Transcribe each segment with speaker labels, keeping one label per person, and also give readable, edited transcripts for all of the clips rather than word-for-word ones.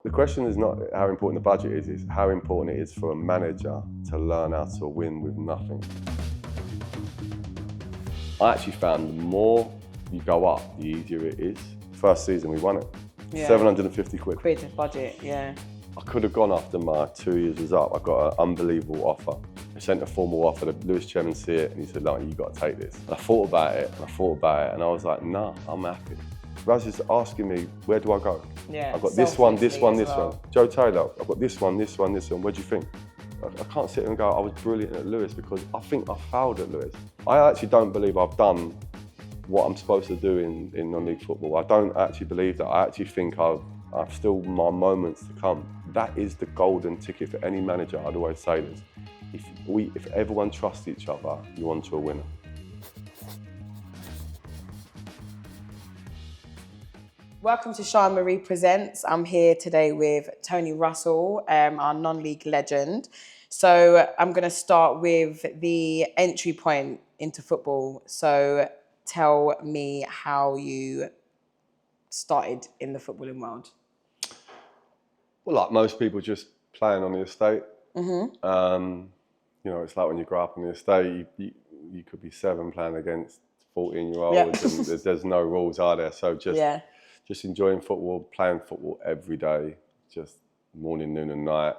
Speaker 1: The question is not how important the budget is, it's how important it is for a manager to learn how to win with nothing. I actually found the more you go up, the easier it is. First season we won it. Yeah. 750 quid.
Speaker 2: Quid budget, yeah.
Speaker 1: I could have gone after my 2 years was up. I got an unbelievable offer. I sent a formal offer, the Lewes chairman see it, and he said, "No, you got to take this." And I thought about it, and I was like, "Nah, I'm happy." Raz is asking me, where do I go?
Speaker 2: Yeah.
Speaker 1: I've got this one, this one, this one. Joe Taylor, I've got this one, this one, this one. What do you think? I can't sit here and go, I was brilliant at Lewes, because I think I failed at Lewes. I actually don't believe I've done what I'm supposed to do in non-league football. I don't actually believe that. I actually think I've still my moments to come. That is the golden ticket for any manager. I'd always say this. If everyone trusts each other, you're on to a winner.
Speaker 2: Welcome to Sian Marie Presents. I'm here today with Tony Russell, our non-league legend. So I'm going to start with the entry point into football. So tell me how you started in the footballing world.
Speaker 1: Well, like most people, just playing on the estate.
Speaker 2: Mm-hmm.
Speaker 1: You know, it's like when you grow up on the estate, you could be 7 playing against 14-year-olds, and there's no rules, are there? So just enjoying football, playing football every day, just morning, noon and night,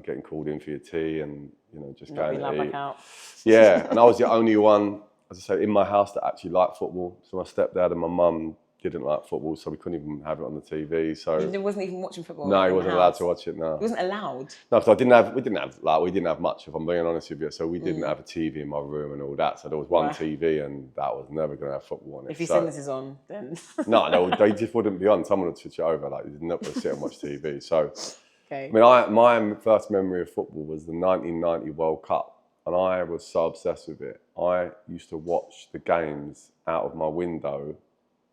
Speaker 1: getting called in for your tea and, you know, just going to eat.
Speaker 2: Out.
Speaker 1: Yeah, and I was the only one, as I say, in my house that actually liked football. So my stepdad and my mum didn't like football, so we couldn't even have it on the TV. So
Speaker 2: he wasn't even watching football.
Speaker 1: No, he wasn't allowed to watch it. No,
Speaker 2: he wasn't allowed.
Speaker 1: No, because we didn't have much. If I'm being honest with you, so we didn't have a TV in my room and all that. So there was one TV, and that was never going to have football on it.
Speaker 2: If your singers is on, then
Speaker 1: no, they just wouldn't be on. Someone would switch it over. Like, you're not going to sit and watch TV. So,
Speaker 2: okay.
Speaker 1: I mean, my first memory of football was the 1990 World Cup, and I was so obsessed with it. I used to watch the games out of my window,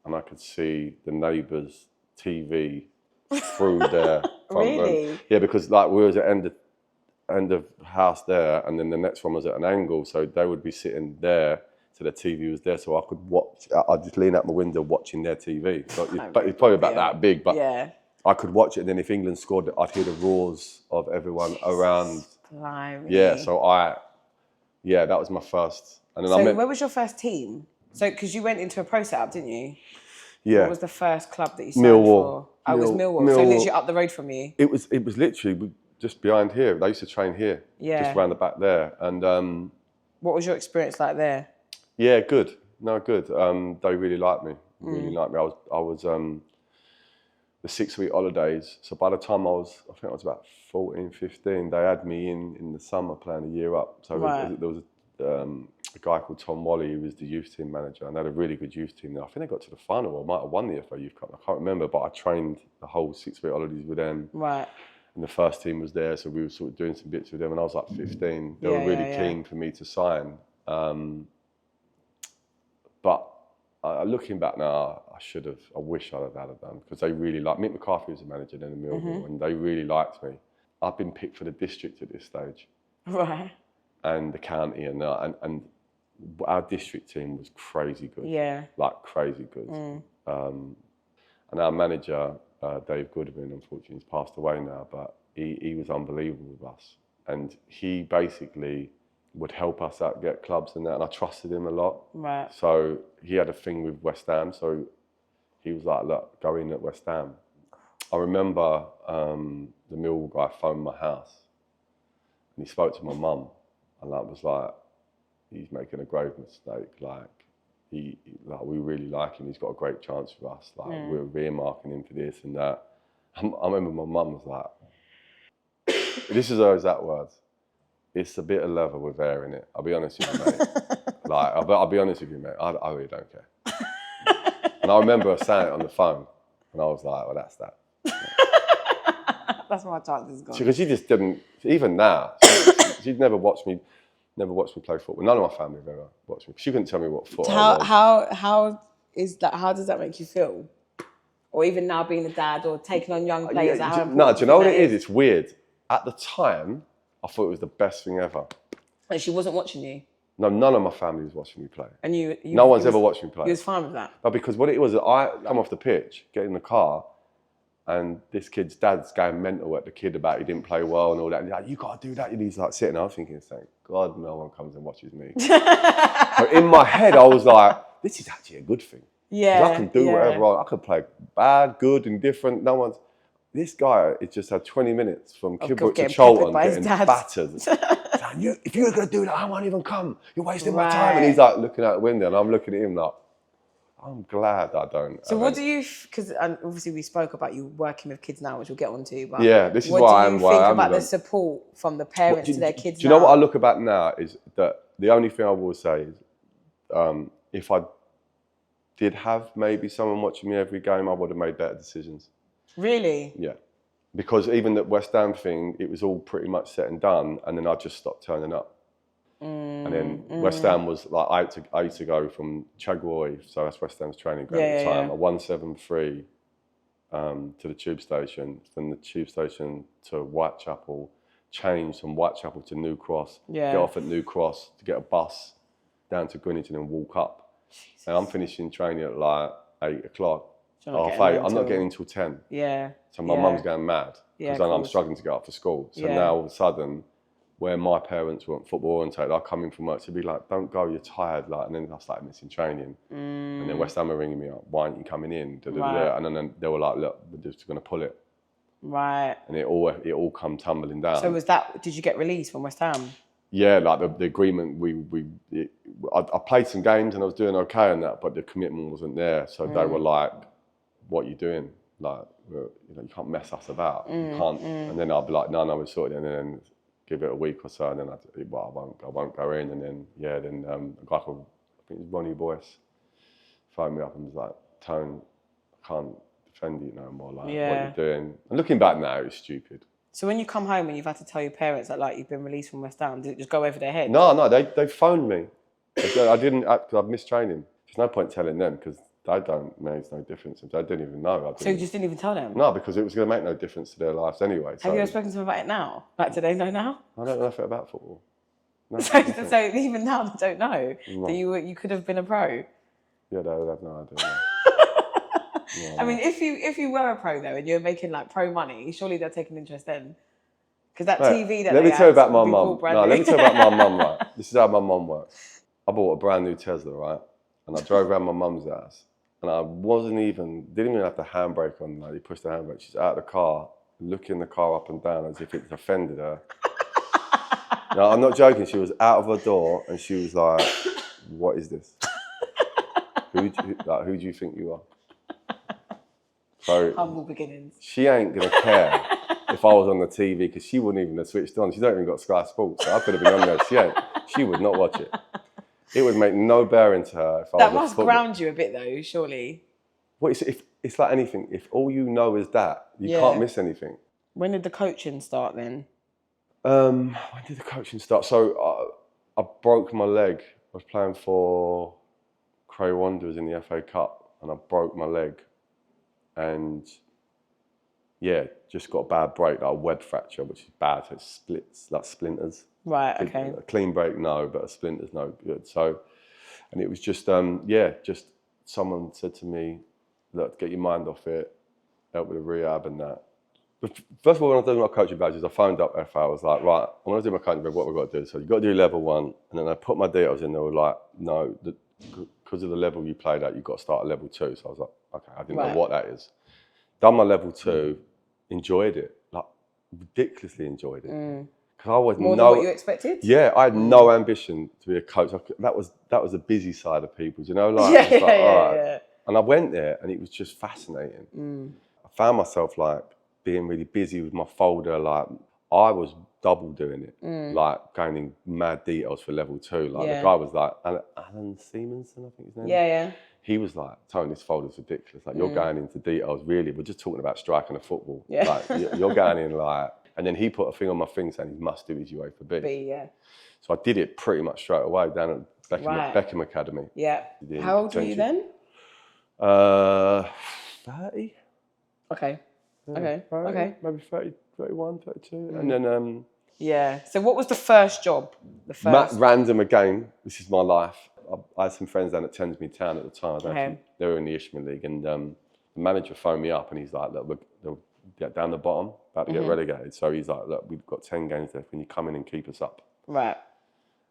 Speaker 1: and I could see the neighbours' TV through their front room. Yeah, because like we was at end of house there, and then the next one was at an angle, so they would be sitting there, so the TV was there, so I could watch. I'd just lean out my window watching their TV. So it's probably about that big, but I could watch it. And then if England scored, I'd hear the roars of everyone around.
Speaker 2: Blimey.
Speaker 1: Yeah, so that was my first. And then
Speaker 2: where was your first team? So, because you went into a pro setup, didn't you?
Speaker 1: Yeah.
Speaker 2: What was the first club that you signed
Speaker 1: Millwall.
Speaker 2: for? Oh, it was Millwall. So literally up the road from you.
Speaker 1: It was literally just behind here. They used to train here. Yeah. Just around the back there. And
Speaker 2: what was your experience like there?
Speaker 1: Yeah, good. No, good. They really liked me. Really liked me. I was the 6-week holidays. So by the time I think I was about 14, 15, they had me in the summer playing a year up. So there was a guy called Tom Wally, who was the youth team manager, and they had a really good youth team there. I think they got to the final, or might have won the FA Youth Cup. I can't remember, but I trained the whole 6-week holidays with them.
Speaker 2: Right.
Speaker 1: And the first team was there, so we were sort of doing some bits with them. And I was like 15. They were really keen for me to sign. But looking back now, I wish I'd have had it done, because they really liked me. Mick McCarthy was the manager then in Millwall, and they really liked me. I've been picked for the district at this stage.
Speaker 2: Right. And
Speaker 1: the county, and our district team was crazy good.
Speaker 2: Yeah.
Speaker 1: Like crazy good. And our manager, Dave Goodwin, unfortunately, he's passed away now, but he was unbelievable with us. And he basically would help us out, get clubs and that, and I trusted him a lot.
Speaker 2: Right.
Speaker 1: So he had a thing with West Ham, so he was like, look, go in at West Ham. I remember the Millwall guy phoned my house, and he spoke to my mum, and that was like, he's making a grave mistake. Like, we really like him. He's got a great chance for us. Like, we're earmarking him for this and that. I remember my mum was like, this is her exact words. It's a bit of leather with air in it. I'll be honest with you, mate. Like, I'll be honest with you, mate. I really don't care. And I remember her saying it on the phone, and I was like, well, that's that.
Speaker 2: That's my chances gone.
Speaker 1: Because she just didn't, even now, she'd never watched me play football. None of my family have ever watched me. She couldn't tell me what football was.
Speaker 2: How is that? How does that make you feel? Or even now being a dad or taking on young players?
Speaker 1: Do you know what it is? It's weird. At the time, I thought it was the best thing ever.
Speaker 2: And she wasn't watching you?
Speaker 1: No, none of my family was watching me play.
Speaker 2: And
Speaker 1: no one's ever watched me play.
Speaker 2: You was fine with that?
Speaker 1: No, because what it was, I come off the pitch, get in the car, and this kid's dad's going mental at the kid about he didn't play well and all that. And he's like, you got to do that. And he's like sitting there. I was thinking, thank God no one comes and watches me. So in my head, I was like, this is actually a good thing.
Speaker 2: Yeah.
Speaker 1: I can do whatever I can play bad, good, indifferent. No one's. This guy has just had 20 minutes from Kidbrooke to Charlton getting battered. Like, if you're going to do that, I won't even come. You're wasting my time. And he's like looking out the window and I'm looking at him like, I'm glad I don't.
Speaker 2: So what do you, because obviously we spoke about you working with kids now, which we'll get onto, but
Speaker 1: yeah, this is
Speaker 2: what
Speaker 1: why
Speaker 2: do you think about the support from the parents to their kids now?
Speaker 1: Do you know what I look about now is that the only thing I will say is if I did have maybe someone watching me every game, I would have made better decisions. Really? Yeah. Because even that West Ham thing, it was all pretty much set and done, and then I just stopped turning up. And then West Ham was like, I used to go from Chagroy, so that's West Ham's training ground at the time, a 173 to the tube station, from the tube station to Whitechapel, change from Whitechapel to New Cross, get off at New Cross to get a bus down to Greenwich and then walk up. Jesus. And I'm finishing training at like 8 o'clock. Half 8. I'm not getting until 10. Yeah. So my mum's going mad because I'm struggling to get up for school. So now all of a sudden, where my parents weren't football oriented, I come in from work to be like, don't go, you're tired. Like, and then I started missing training. And then West Ham were ringing me up, why aren't you coming in? Right. And then they were like, look, we're just going to pull it. Right. And it all come tumbling down. So did you get released from West Ham? Yeah, like the agreement, I played some games and I was doing okay on that, but the commitment wasn't there. So they were like, what are you doing? Like, you can't mess us about. You can't. And then I'd be like, no, we're sorted. And then give it a week or so, and then I won't go in. And then a guy called, I think it was Ronnie Boyce, phoned me up and was like, Tone, I can't defend you no more. Like, what you're doing. And looking back now, it's stupid. So when you come home and you've had to tell your parents that like you've been released from West Ham, did it just go over their head? No, they phoned me. I didn't, because I've missed training. There's no point telling them because they don't, makes no difference. They didn't even know. So you just didn't even tell them? No, because it was going to make no difference to their lives anyway. Have you ever spoken to them about it now? Like, do they know now? I don't know nothing about football. No, so even now they don't know that you could have been a pro? Yeah, they would have no idea. Yeah, I mean, if you were a pro though and you were making like pro money, surely they'll take an interest then. Because that TV that let me tell you about my mum. No, let me tell you about my mum, right? This is how my mum works. I bought a brand new Tesla, right? And I drove around my mum's house. And I didn't even have the handbrake on. Like, you push the handbrake. She's out of the car, looking the car up and down as if it's offended her. No, I'm not joking. She was out of her door and she was like, "What is this? Who do you think you are?" So humble beginnings. She ain't gonna care if I was on the TV because she wouldn't even have switched on. She's not even got Sky Sports, so I could have been on there. She would not watch it. It would make no bearing to her if I was. That must ground you a bit, though, surely. Well, it's like anything. If all you know is that, you can't miss anything. When did the coaching start then? When did the coaching start? So I broke my leg. I was playing for Cray Wanderers in the FA Cup, and I broke my leg, and just got a bad break, like a web fracture, which is bad. So it splits, like splinters. Right, okay. A clean break, no, but a splinter's no good. So, and it was just, just someone said to me, look, get your mind off it, help with the rehab and that. But first of all, when I was doing my coaching badges, I phoned up FA. I was like, right, I want to do my coaching badge, what we've got to do. So you've got to do level 1. And then I put my details in, they were like, no, because of the level you played at, you've got to start at level 2. So I was like, okay, I didn't know what that is. Done my level 2, enjoyed it, like ridiculously enjoyed it. I was more than what you expected? Yeah, I had no ambition to be a coach. That was the busy side of people, you know? Like, yeah. And I went there and it was just fascinating. I found myself like being really busy with my folder. Like I was double doing it, like going in mad details for level 2. Like the guy was like, Alan Simonson, I think his name. Yeah. He was like, Tony, this folder's ridiculous. Like you're going into details, really. We're just talking about striking a football. Yeah. Like you're going in like, and then he put a thing on my thing saying he must do his UEFA B. Yeah. So I did it pretty much straight away down at Beckham Academy. Yeah. How old were you then? 30. Okay. Yeah, okay. Maybe 30, 31, 32. And then... So what was the first job? Random again. This is my life. I had some friends down at Thamesmead Town at the time. They were in the Ishmael League and the manager phoned me up and he's like, look, they'll get down the bottom, about to get relegated. So he's like, look, we've got 10 games left. Can you come in and keep us up?
Speaker 2: Right.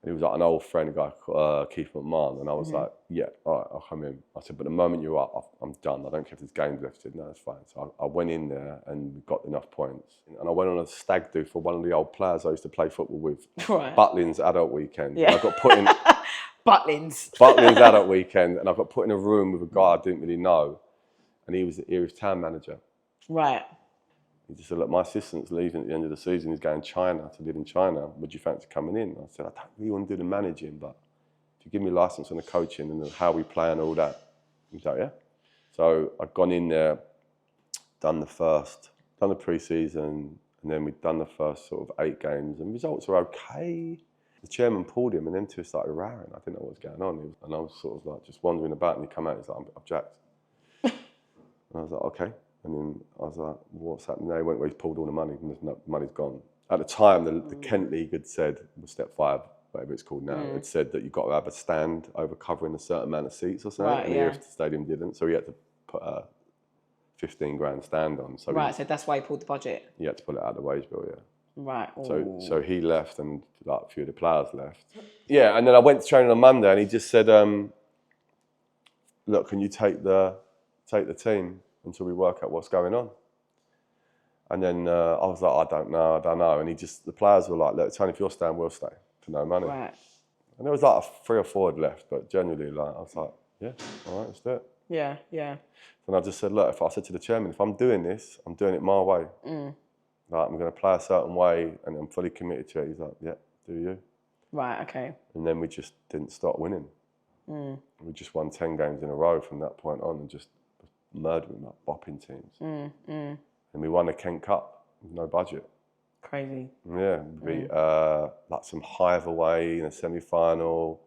Speaker 1: And he was like an old friend, a guy called Keith McMahon. And I was like, yeah, all right, I'll come in. I said, but the moment you're up, I'm done. I don't care if there's games left. He said, no, it's fine. So I went in there and we got enough points. And I went on a stag do for one of the old players I used to play football with.
Speaker 2: Right.
Speaker 1: Butlins adult weekend.
Speaker 2: Yeah.
Speaker 1: And I got put in
Speaker 2: Butlins
Speaker 1: adult weekend. And I got put in a room with a guy I didn't really know. And he was the Erith town manager.
Speaker 2: Right.
Speaker 1: He just said, look, my assistant's leaving at the end of the season. He's going to China to live in China. Would you fancy coming in? I said, I don't really want to do the managing, but if you give me a license on the coaching and how we play and all that. He's like, yeah. So I'd gone in there, done the pre-season, and then we'd done the first sort of 8 games, and results were okay. The chairman pulled him, and them two started rowing. I didn't know what was going on. And I was sort of like just wandering about, and he come out, he's like, I'm jacked. And I was like, okay. And then I was like, what's happening now? He went where he's pulled all the money, and the money's gone. At the time, the Kent League had said, Step 5, whatever it's called now, had said that you've got to have a stand over covering a certain amount of seats or something, and the Erith Stadium didn't. So he had to put a 15 grand stand on. So
Speaker 2: so that's why he pulled the budget.
Speaker 1: He had to pull it out of the wage bill, yeah.
Speaker 2: Right.
Speaker 1: So he left, and like a few of the players left. Yeah, and then I went to training on Monday, and he just said, look, can you take the team until we work out what's going on? And then I was like, I don't know. And the players were like, look, Tony, if you're staying, we'll stay for no money.
Speaker 2: Right.
Speaker 1: And there was like 3 or 4 had left, but generally, like, I was like, yeah, all right, let's do it.
Speaker 2: Yeah, yeah.
Speaker 1: And I just said, look, I said to the chairman, if I'm doing this, I'm doing it my way. Like, I'm going to play a certain way, and I'm fully committed to it. He's like, yeah, do you?
Speaker 2: Right, okay.
Speaker 1: And then we just didn't stop winning. We just won 10 games in a row from that point on, and just murdering, like, bopping teams. And we won the Kent Cup with no budget.
Speaker 2: Crazy.
Speaker 1: Yeah, we beat like some Hive away in a semi-final.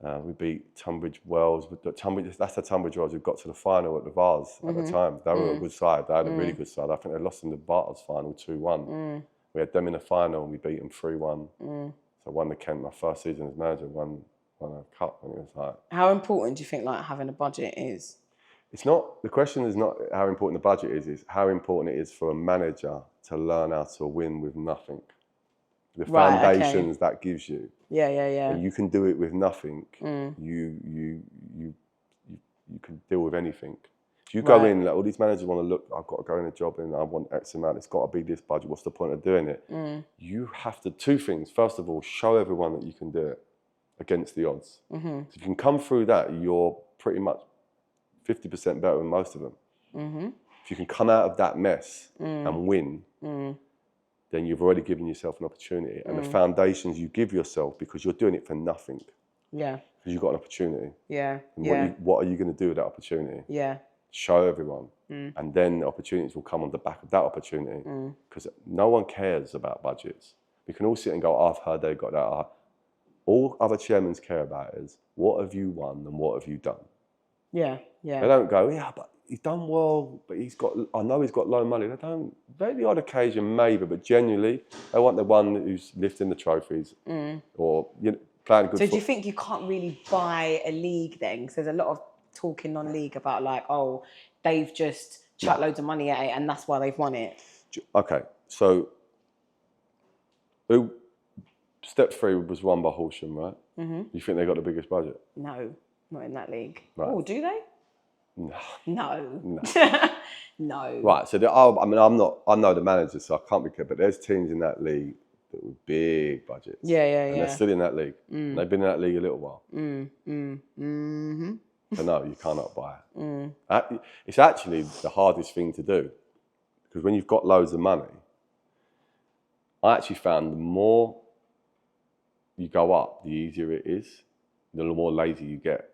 Speaker 1: We beat Tunbridge Wells. That's the Tunbridge Wells who got to the final at the Vase at the time. They were a good side. They had a really good side. I think they lost in the Barters final 2-1. We had them in the final and we beat them 3-1. So I won the Kent, my first season as manager, won a cup. And it was like...
Speaker 2: How important do you think like having a budget is?
Speaker 1: It's not, the question is not how important the budget is how important it is for a manager to learn how to win with nothing. The foundations that gives you.
Speaker 2: Yeah.
Speaker 1: And you can do it with nothing. You can deal with anything. If you go in, like, all these managers want to look, I've got to go in a job and I want X amount, it's got to be this budget, what's the point of doing it? You have to, 2 things. First of all, show everyone that you can do it against the odds. So if you can come through that, you're pretty much 50% better than most of them. If you can come out of that mess and win, then you've already given yourself an opportunity. And the foundations you give yourself, because you're doing it for nothing. Yeah. Because you've got an opportunity.
Speaker 2: Yeah.
Speaker 1: And what are you going to do with that opportunity?
Speaker 2: Yeah.
Speaker 1: Show everyone. And then the opportunities will come on the back of that opportunity. Because no one cares about budgets. We can all sit and go, I've heard they've got that. All other chairmen care about is, what have you won and what have you done? Yeah. They don't go, yeah, but he's done well, but I know he's got low money. They don't, very the odd occasion maybe, but genuinely, they want the one who's lifting the trophies or playing good
Speaker 2: football. So do you think you can't really buy a league then? Because there's a lot of talk in non-league about like, oh, they've just chucked loads of money at it and that's why they've won it.
Speaker 1: Okay, so Step 3 was won by Horsham, right? You think they got the biggest budget?
Speaker 2: No, not in that league.
Speaker 1: Right.
Speaker 2: Oh, do they?
Speaker 1: No.
Speaker 2: No.
Speaker 1: Right, so I know the managers, so I can't be clear, but there's teams in that league that were big budgets. Yeah. And they're still in that league. They've been in that league a little while. So no, you cannot buy it. It's actually the hardest thing to do, because when you've got loads of money, I actually found the more you go up, the easier it is, the more lazy you get.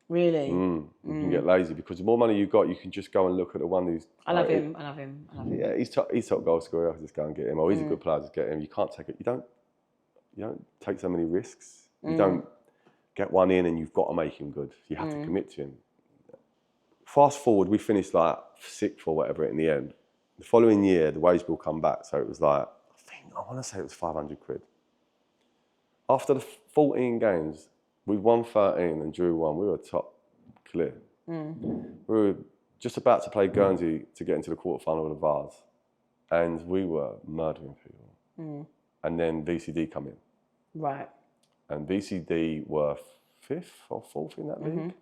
Speaker 1: Really? You can get lazy because the more money you've got, you can just go and look at the one who's... I love him. Yeah, he's top goal scorer, I'll just go and get him. Or he's a good player, just get him. You can't take it. You don't take so many risks. You don't get one in and you've got to make him good. You have to commit to him. Fast forward, we finished like 6th or whatever in the end. The following year, the wage bill come back. So it was like, I want to say it was 500 quid. After the 14 games, we won 13 and drew 1. We were top clear. We were just about to play Guernsey to get into the quarterfinal of the Vars, and we were murdering people. And then VCD come in.
Speaker 2: Right.
Speaker 1: And VCD were 5th or 4th in that league,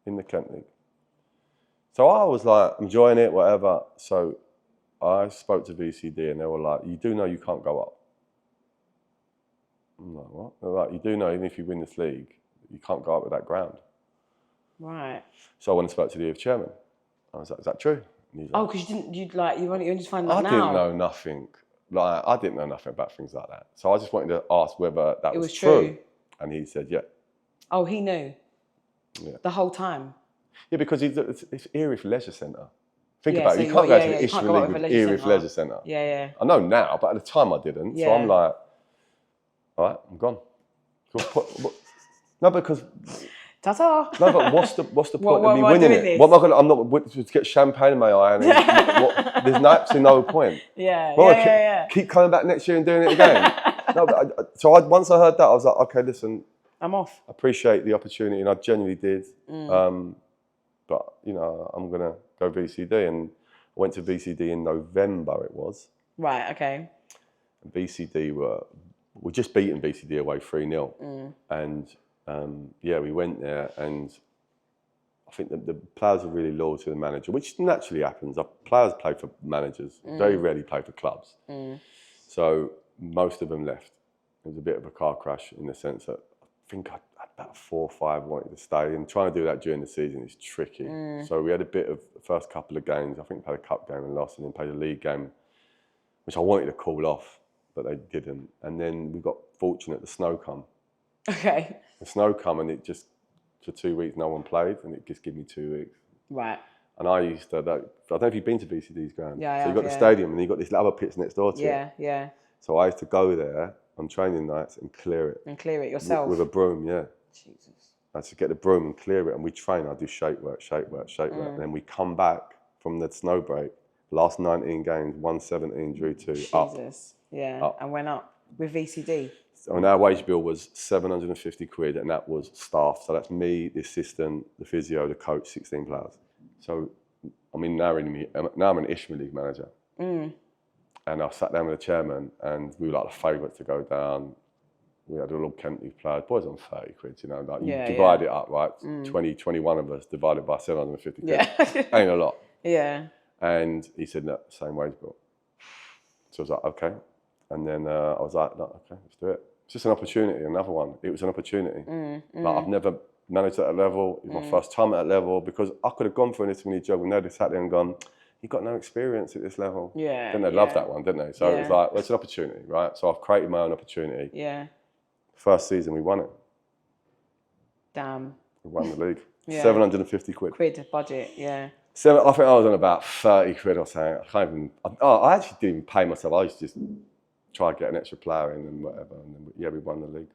Speaker 1: in the Kent League. So I was like enjoying it, whatever. So I spoke to VCD and they were like, you do know you can't go up. I'm like, what? They're like, you do know even if you win this league, you can't go up with that ground.
Speaker 2: Right.
Speaker 1: So I went and spoke to the chairman. I was like, is that true? And he's like,
Speaker 2: Oh, because you only just find that
Speaker 1: I
Speaker 2: now.
Speaker 1: didn't know nothing. Like, I didn't know nothing about things like that. So I just wanted to ask whether that was true. And he said, yeah.
Speaker 2: Oh, he knew?
Speaker 1: Yeah.
Speaker 2: The whole time?
Speaker 1: Yeah, because it's Erith Leisure Centre. Think
Speaker 2: Yeah,
Speaker 1: about
Speaker 2: so
Speaker 1: it. You can't go to the Ishmael League with Erith
Speaker 2: Centre.
Speaker 1: Leisure Centre.
Speaker 2: Yeah, yeah.
Speaker 1: I know now, but at the time I didn't.
Speaker 2: Yeah.
Speaker 1: So I'm like, all right, I'm gone. No, because...
Speaker 2: Ta-ta!
Speaker 1: No, but what's the point of me
Speaker 2: what
Speaker 1: winning it?
Speaker 2: this?
Speaker 1: What am I going to... To get champagne in my eye and there's absolutely no point.
Speaker 2: Yeah,
Speaker 1: Well,
Speaker 2: yeah.
Speaker 1: Keep coming back next year and doing it again. No, but once I heard that, I was like, okay, listen...
Speaker 2: I'm off.
Speaker 1: I appreciate the opportunity, and I genuinely did. But, you know, I'm going to go VCD. And I went to VCD in November, it was.
Speaker 2: Right, okay.
Speaker 1: And VCD we just beaten VCD away 3-0. And, yeah, we went there, and I think the players are really loyal to the manager, which naturally happens. Players play for managers, very rarely play for clubs. So most of them left. It was a bit of a car crash in the sense that I think I had about 4 or 5 wanted to stay, and trying to do that during the season is tricky. So we had a bit of the first couple of games. I think we played a cup game and lost, and then played a league game, which I wanted to call off, but they didn't. And then we got fortunate, the snow come.
Speaker 2: Okay.
Speaker 1: The snow come, and it just, for 2 weeks, no one played, and it just gave me 2 weeks.
Speaker 2: Right.
Speaker 1: And I used to, I don't know if you've been to VCD's ground.
Speaker 2: Yeah,
Speaker 1: so you've got the stadium, and you've got these other pits next door to it.
Speaker 2: Yeah, yeah.
Speaker 1: So I used to go there on training nights and clear it.
Speaker 2: And clear it yourself?
Speaker 1: With a broom, yeah.
Speaker 2: Jesus.
Speaker 1: I had to get the broom and clear it, and we train. I do shape work. And then we come back from the snow break, last 19 games, 117, drew 2, up.
Speaker 2: Jesus, yeah, and went up with VCD.
Speaker 1: So our wage bill was 750 quid, and that was staff. So that's me, the assistant, the physio, the coach, 16 players. So, I mean, now I'm an Ishmael League manager. And I sat down with the chairman, and we were like the favourites to go down. We had a little Kent League players. Boys on 30 quid, you know. Like you divide it up, right? 21 of us divided by 750 quid. Ain't a lot.
Speaker 2: Yeah.
Speaker 1: And he said, no, same wage bill. So I was like, okay. And then I was like, no, okay, let's do it. It's just an opportunity, another one. It was an opportunity. Like I've never managed at that level. It was my first time at that level, because I could have gone for an Italy job and they'd have sat there and gone, you've got no experience at this level.
Speaker 2: Yeah.
Speaker 1: Didn't they love that one, didn't they? So it was like, well, it's an opportunity, right? So I've created my own opportunity.
Speaker 2: Yeah.
Speaker 1: First season, we won it.
Speaker 2: Damn.
Speaker 1: We won the league. 750 quid.
Speaker 2: Quid budget, yeah.
Speaker 1: I think I was on about 30 quid or something. I actually didn't even pay myself. I used to just try to get an extra player in and whatever. And then, yeah, we won the league.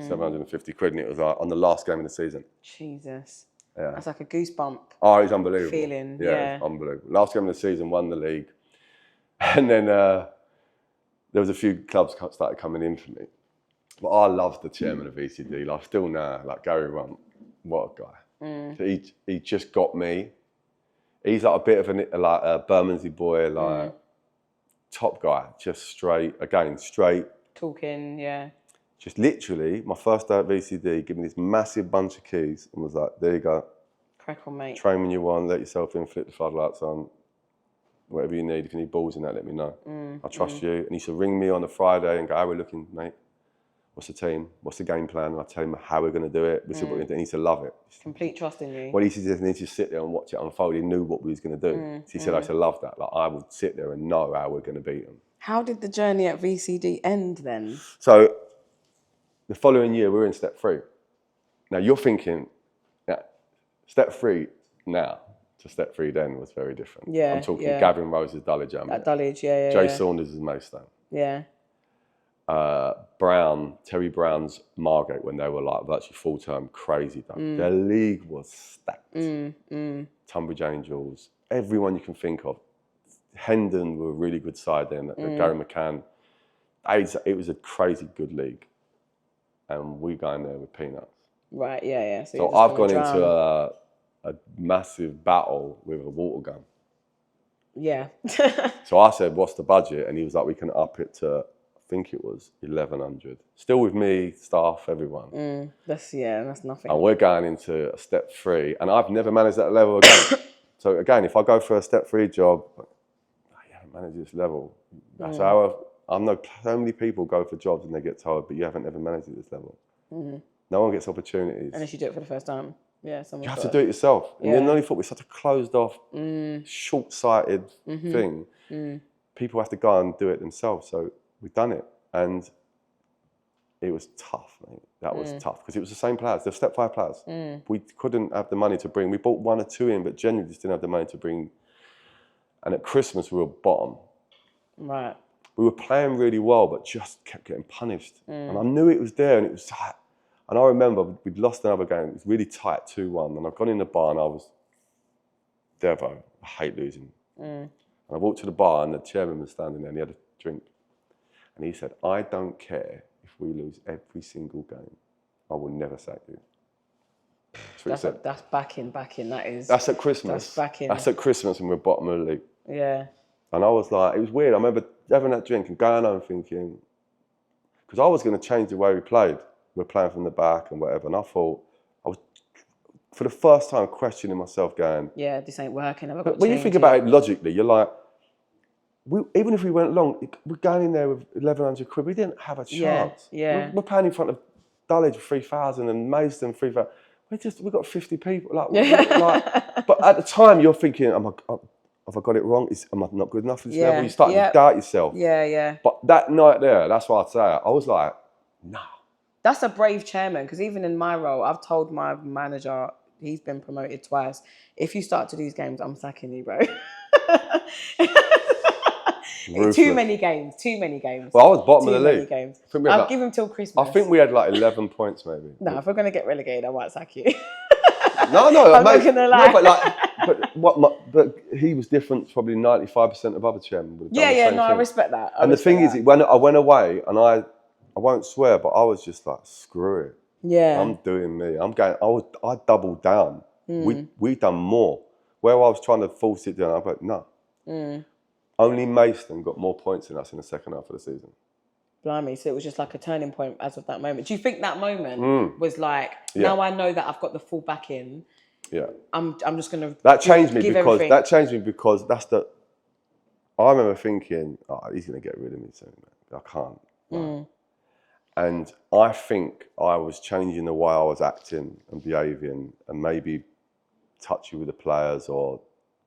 Speaker 1: 750 quid, and it was on the last game of the season.
Speaker 2: Jesus.
Speaker 1: Yeah.
Speaker 2: That's like a goosebump.
Speaker 1: Oh, it was unbelievable.
Speaker 2: Feeling,
Speaker 1: yeah. It was unbelievable. Last game of the season, won the league. And then there was a few clubs started coming in for me. But I loved the chairman of VCD. Like still now, like Gary Rump, what a guy. So he just got me. He's like a bit of a Bermondsey boy, like top guy, just straight.
Speaker 2: Talking, yeah.
Speaker 1: Just literally, my first day at VCD, gave me this massive bunch of keys and was like, there you go.
Speaker 2: Crack on, mate.
Speaker 1: Train when you want, let yourself in, flip the floodlights on. Whatever you need, if you need balls in that, let me know. I trust you. And he used to ring me on a Friday and go, how are we looking, mate? What's the team? What's the game plan? And I tell him how we're going to do it. This is what we're going to do. And he used to love it.
Speaker 2: Complete trust in you.
Speaker 1: Well, he used to just sit there and watch it unfold. He knew what we was going to do. So he said, I used to love that. Like, I would sit there and know how we're going to beat them. How
Speaker 2: did the journey at VCD end then?
Speaker 1: So the following year, we were in step 3. Now, you're thinking, step 3 now to step 3 then was very different.
Speaker 2: Yeah,
Speaker 1: I'm talking Gavin Rose's Dulwich Ambit.
Speaker 2: At Dulwich, yeah.
Speaker 1: Jay Saunders' Maidstone.
Speaker 2: Yeah.
Speaker 1: Terry Brown's Margate, when they were like virtually full-term crazy. Their league was stacked. Tunbridge Angels, everyone you can think of. Hendon were a really good side then. Gary McCann. It was a crazy good league. And we going there with peanuts.
Speaker 2: Right, yeah.
Speaker 1: So I've gone into a massive battle with a water gun.
Speaker 2: Yeah.
Speaker 1: So I said, what's the budget? And he was like, we can up it to, I think it was 1,100. Still with me, staff, everyone.
Speaker 2: That's nothing.
Speaker 1: And we're going into a step 3, and I've never managed that level again. So again, if I go for a step 3 job, I haven't managed this level. That's how I know so many people go for jobs and they get told, but you haven't ever managed at this level. No one gets opportunities.
Speaker 2: Unless you do it for the first time. Yeah,
Speaker 1: you have to do it yourself. And then only thought we're such a closed off, short-sighted thing. People have to go and do it themselves. So we've done it. And it was tough, mate. That was tough because it was the same players. They're step 5 players. We couldn't have the money to bring. We bought 1 or 2 in, but generally just didn't have the money to bring. And at Christmas, we were bottom.
Speaker 2: Right.
Speaker 1: We were playing really well, but just kept getting punished. And I knew it was there, and it was like, and I remember we'd lost another game. It was really tight, 2-1. And I'd gone in the bar, and I was Devo. I hate losing. And I walked to the bar, and the chairman was standing there, and he had a drink. And he said, I don't care if we lose every single game. I will never sack you.
Speaker 2: That's backing. That is.
Speaker 1: That's at Christmas.
Speaker 2: That's backing.
Speaker 1: That's at Christmas, and we're bottom of the league.
Speaker 2: Yeah.
Speaker 1: And I was like, it was weird. I remember having that drink and going home thinking, because I was going to change the way we played. We're playing from the back and whatever. And I thought, I was, for the first time, questioning myself, going,
Speaker 2: yeah, this ain't working.
Speaker 1: But when you think about it logically, you're like, even if we went long, we're going in there with 1,100 quid. We didn't have a chance.
Speaker 2: Yeah.
Speaker 1: We're playing in front of Dulwich 3,000 and Maidstone 3,000. We've got 50 people. But at the time, you're thinking, have I got it wrong? Am I not good enough for this level? You start to doubt yourself.
Speaker 2: Yeah.
Speaker 1: But that night there, that's why I'd say it. I was like, nah.
Speaker 2: That's a brave chairman, because even in my role, I've told my manager, he's been promoted twice, if you start to lose games, I'm sacking you, bro. Too many games.
Speaker 1: Well, I was bottom of the league.
Speaker 2: Games. I'll give him till Christmas.
Speaker 1: I think we had like 11 points maybe.
Speaker 2: No, if we're going to get relegated, I might sack you.
Speaker 1: No,
Speaker 2: I'm not going to lie.
Speaker 1: But he was different, probably 95% of other chairmen would have done the same thing.
Speaker 2: I respect that.
Speaker 1: And the thing is, when I went away, and I won't swear, but I was just like, screw it.
Speaker 2: Yeah.
Speaker 1: I'm doing me. I doubled down. We done more. Where I was trying to force it down, I was like, no. Only Maidstone got more points than us in the second half of the season.
Speaker 2: Blimey, so it was just like a turning point as of that moment. Do you think that moment was like, now I know that I've got the full back in?
Speaker 1: Yeah.
Speaker 2: I'm just going to
Speaker 1: That changed me because that's the... I remember thinking, he's going to get rid of me soon, man. I can't. Right? And I think I was changing the way I was acting and behaving and maybe touchy with the players or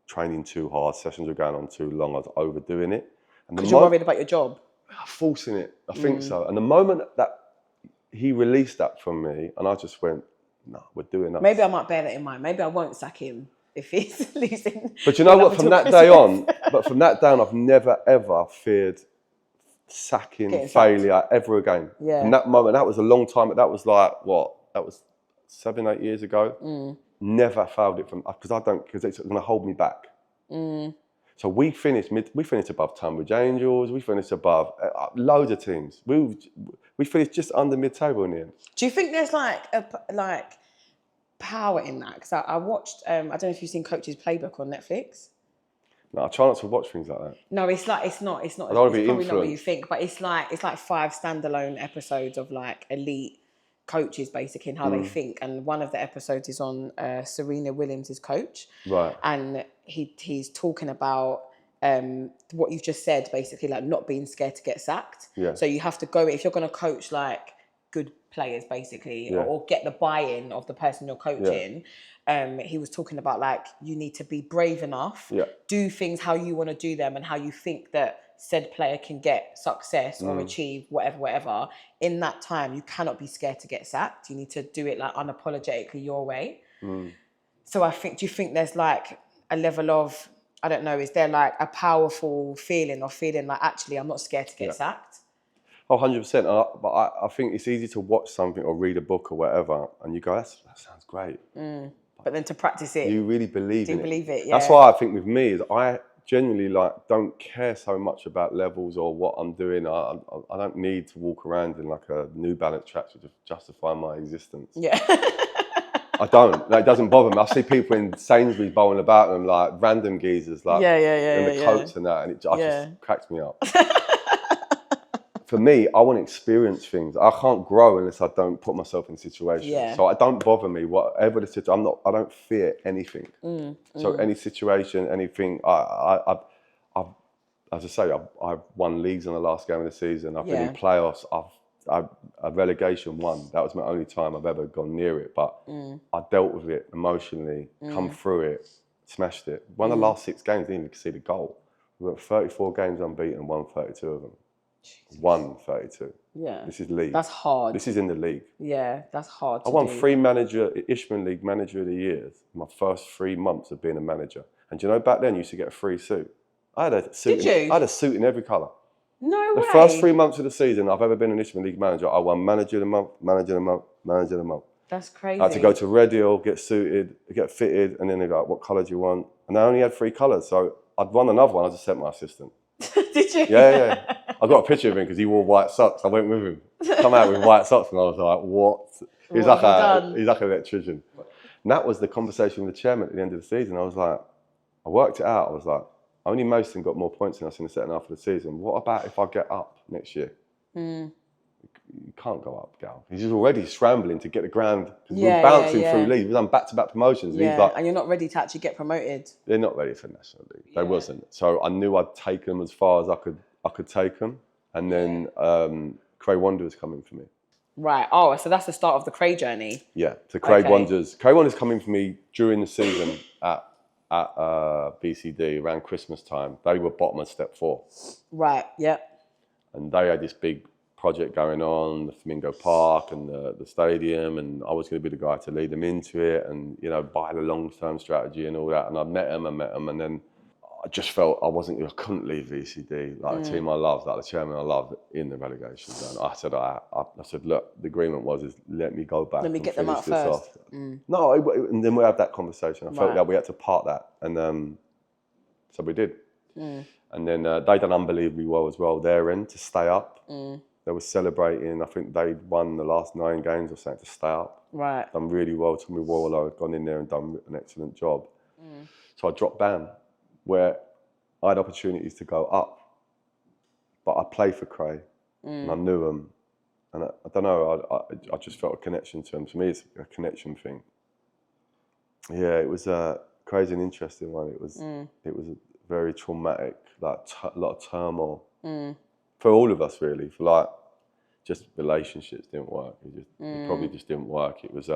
Speaker 1: training too hard, sessions were going on too long, I was overdoing it.
Speaker 2: Because you're worried about your job?
Speaker 1: Forcing it, I think so. And the moment that he released that from me, and I just went, no, we're doing that.
Speaker 2: Maybe I might bear that in mind. Maybe I won't sack him if he's losing.
Speaker 1: But you know what, from that day on, I've never ever feared sacking, failure ever again. Yeah. From that moment, that was a long time, that was like, that was 7-8 years ago. Never failed it because it's going to hold me back. So we finished above Tunbridge Angels. We finished above loads of teams. We finished just under mid-table in the end.
Speaker 2: Do you think there's like power in that? Because I watched. I don't know if you've seen Coach's Playbook on Netflix.
Speaker 1: No, I try not to watch things like that.
Speaker 2: No, it's not. It's
Speaker 1: I don't want to be
Speaker 2: probably
Speaker 1: influenced.
Speaker 2: not what you think, but it's like 5 standalone episodes of like elite coaches basically and how they think, and one of the episodes is on Serena Williams' coach,
Speaker 1: right?
Speaker 2: And he's talking about what you've just said, basically like not being scared to get sacked.
Speaker 1: Yeah.
Speaker 2: So you have to go, if you're going to coach like good players basically, or get the buy-in of the person you're coaching. He was talking about like you need to be brave enough, do things how you want to do them and how you think that said player can get success or achieve whatever. In that time, you cannot be scared to get sacked. You need to do it like unapologetically your way. So do you think there's like a level of, I don't know, is there like a powerful feeling like, actually, I'm not scared to get sacked?
Speaker 1: Oh, 100%. But I think it's easy to watch something or read a book or whatever and you go, that sounds great.
Speaker 2: But then to practice it.
Speaker 1: You really believe in it.
Speaker 2: Do believe it, yeah.
Speaker 1: That's why I think with me is I genuinely don't care so much about levels or what I'm doing. I don't need to walk around in like a New Balance tracksuit to justify my existence.
Speaker 2: Yeah.
Speaker 1: I don't. Like, it doesn't bother me. I see people in Sainsbury's bowling about them, like random geezers, like in the coats and that, and it just cracks me up. For me, I want to experience things. I can't grow unless I don't put myself in situations.
Speaker 2: Yeah.
Speaker 1: So it don't bother me whatever the situation. I don't fear anything. So any situation, anything. I've as I say, I've won leagues in the last game of the season. I've been in playoffs. I've relegation won. That was my only time I've ever gone near it. But I dealt with it emotionally, come through it, smashed it. One of the last 6 games, didn't even concede a goal. We went 34 games unbeaten, won 32 of them. Jesus. Won 32.
Speaker 2: Yeah.
Speaker 1: This is league.
Speaker 2: That's hard.
Speaker 1: This is in the league.
Speaker 2: Yeah, that's hard to
Speaker 1: I won
Speaker 2: do.
Speaker 1: 3 Ishman League Manager of the Years in my first 3 months of being a manager. And do you know, back then you used to get a free suit. I had a suit.
Speaker 2: Did you?
Speaker 1: I had a suit in every colour.
Speaker 2: No way.
Speaker 1: The first 3 months of the season I've ever been an Ishman League manager, I won Manager of the Month, Manager of the Month, Manager of the Month.
Speaker 2: That's crazy.
Speaker 1: I had to go to Red Hill, get suited, get fitted, and then they're like, what colour do you want? And I only had 3 colours, so I'd won another one, I just sent my assistant.
Speaker 2: Did you?
Speaker 1: Yeah. I got a picture of him because he wore white socks. I went with him. Come out with white socks and I was like, what? He's like an electrician. And that was the conversation with the chairman at the end of the season. I was like, I worked it out. I was like, only Mason got more points than us in the second half of the season. What about if I get up next year? You can't go up, Gal. He's already scrambling to get the ground. We're bouncing through league. We've done back-to-back promotions.
Speaker 2: Yeah,
Speaker 1: and, he's like,
Speaker 2: and you're not ready to actually get promoted.
Speaker 1: They're not ready for National League. They wasn't. So I knew I'd take them as far as I could take them. And then Cray Wanderers coming for me.
Speaker 2: Right. Oh, so that's the start of the Cray journey.
Speaker 1: Yeah. So Cray Wanderers. Cray Wanderers coming for me during the season at BCD around Christmas time. They were bottom of step 4. Right. Yep. And they had this big project going on, the Flamingo Park and the stadium, and I was going to be the guy to lead them into it and, you know, buy the long-term strategy and all that. And I met them, and then I just felt I couldn't leave VCD, like the team I loved, like the chairman I loved, in the relegation zone. I said, look, the agreement was let me go back.
Speaker 2: Let me get them out first.
Speaker 1: No, and then we had that conversation. I felt that we had to part that, and so we did. And then they done unbelievably well as well. Their end to stay up. They were celebrating. I think they'd won the last 9 games or something to stay up. Right. Done really well. Tommy Warlow had gone in there and done an excellent job. So I dropped down, where I had opportunities to go up, but I played for Cray, and I knew them, and I don't know, I just felt a connection to them. To me, it's a connection thing. Yeah, it was a crazy and interesting one. It was a very traumatic, like a lot of turmoil for all of us, really. For like, just relationships didn't work. It probably just didn't work. It was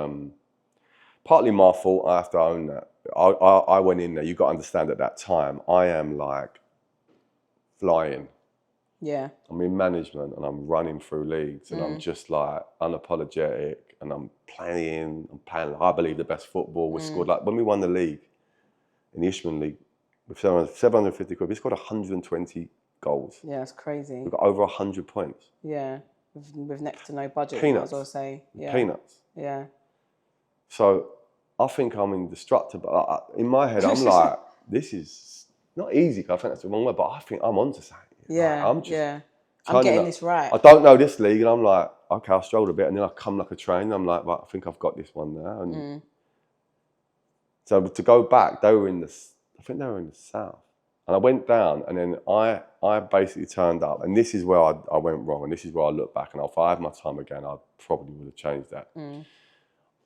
Speaker 1: partly my fault. I have to own that. I went in there. You got to understand at that time, I am like flying. Yeah. I'm in management and I'm running through leagues and I'm just like unapologetic and I'm playing I believe the best football. We scored, like when we won the league in the Ishman League with 750 quid, we scored 120 goals. Yeah, it's crazy. We've got over 100 points. Yeah, with next to no budget. Peanuts. I was say. Yeah. Peanuts. Yeah. So I think I'm indestructible. In my head, I'm like, this is not easy. I think that's the wrong word, but I think I'm onto something. Yeah, like, I'm getting this right. I don't know this league, and I'm like, okay, I struggled a bit, and then I come like a train. I'm like, right, I think I've got this one now. And so to go back, I think they were in the south, and I went down, and then I basically turned up, and this is where I went wrong, and this is where I look back, and if I had my time again, I probably would have changed that.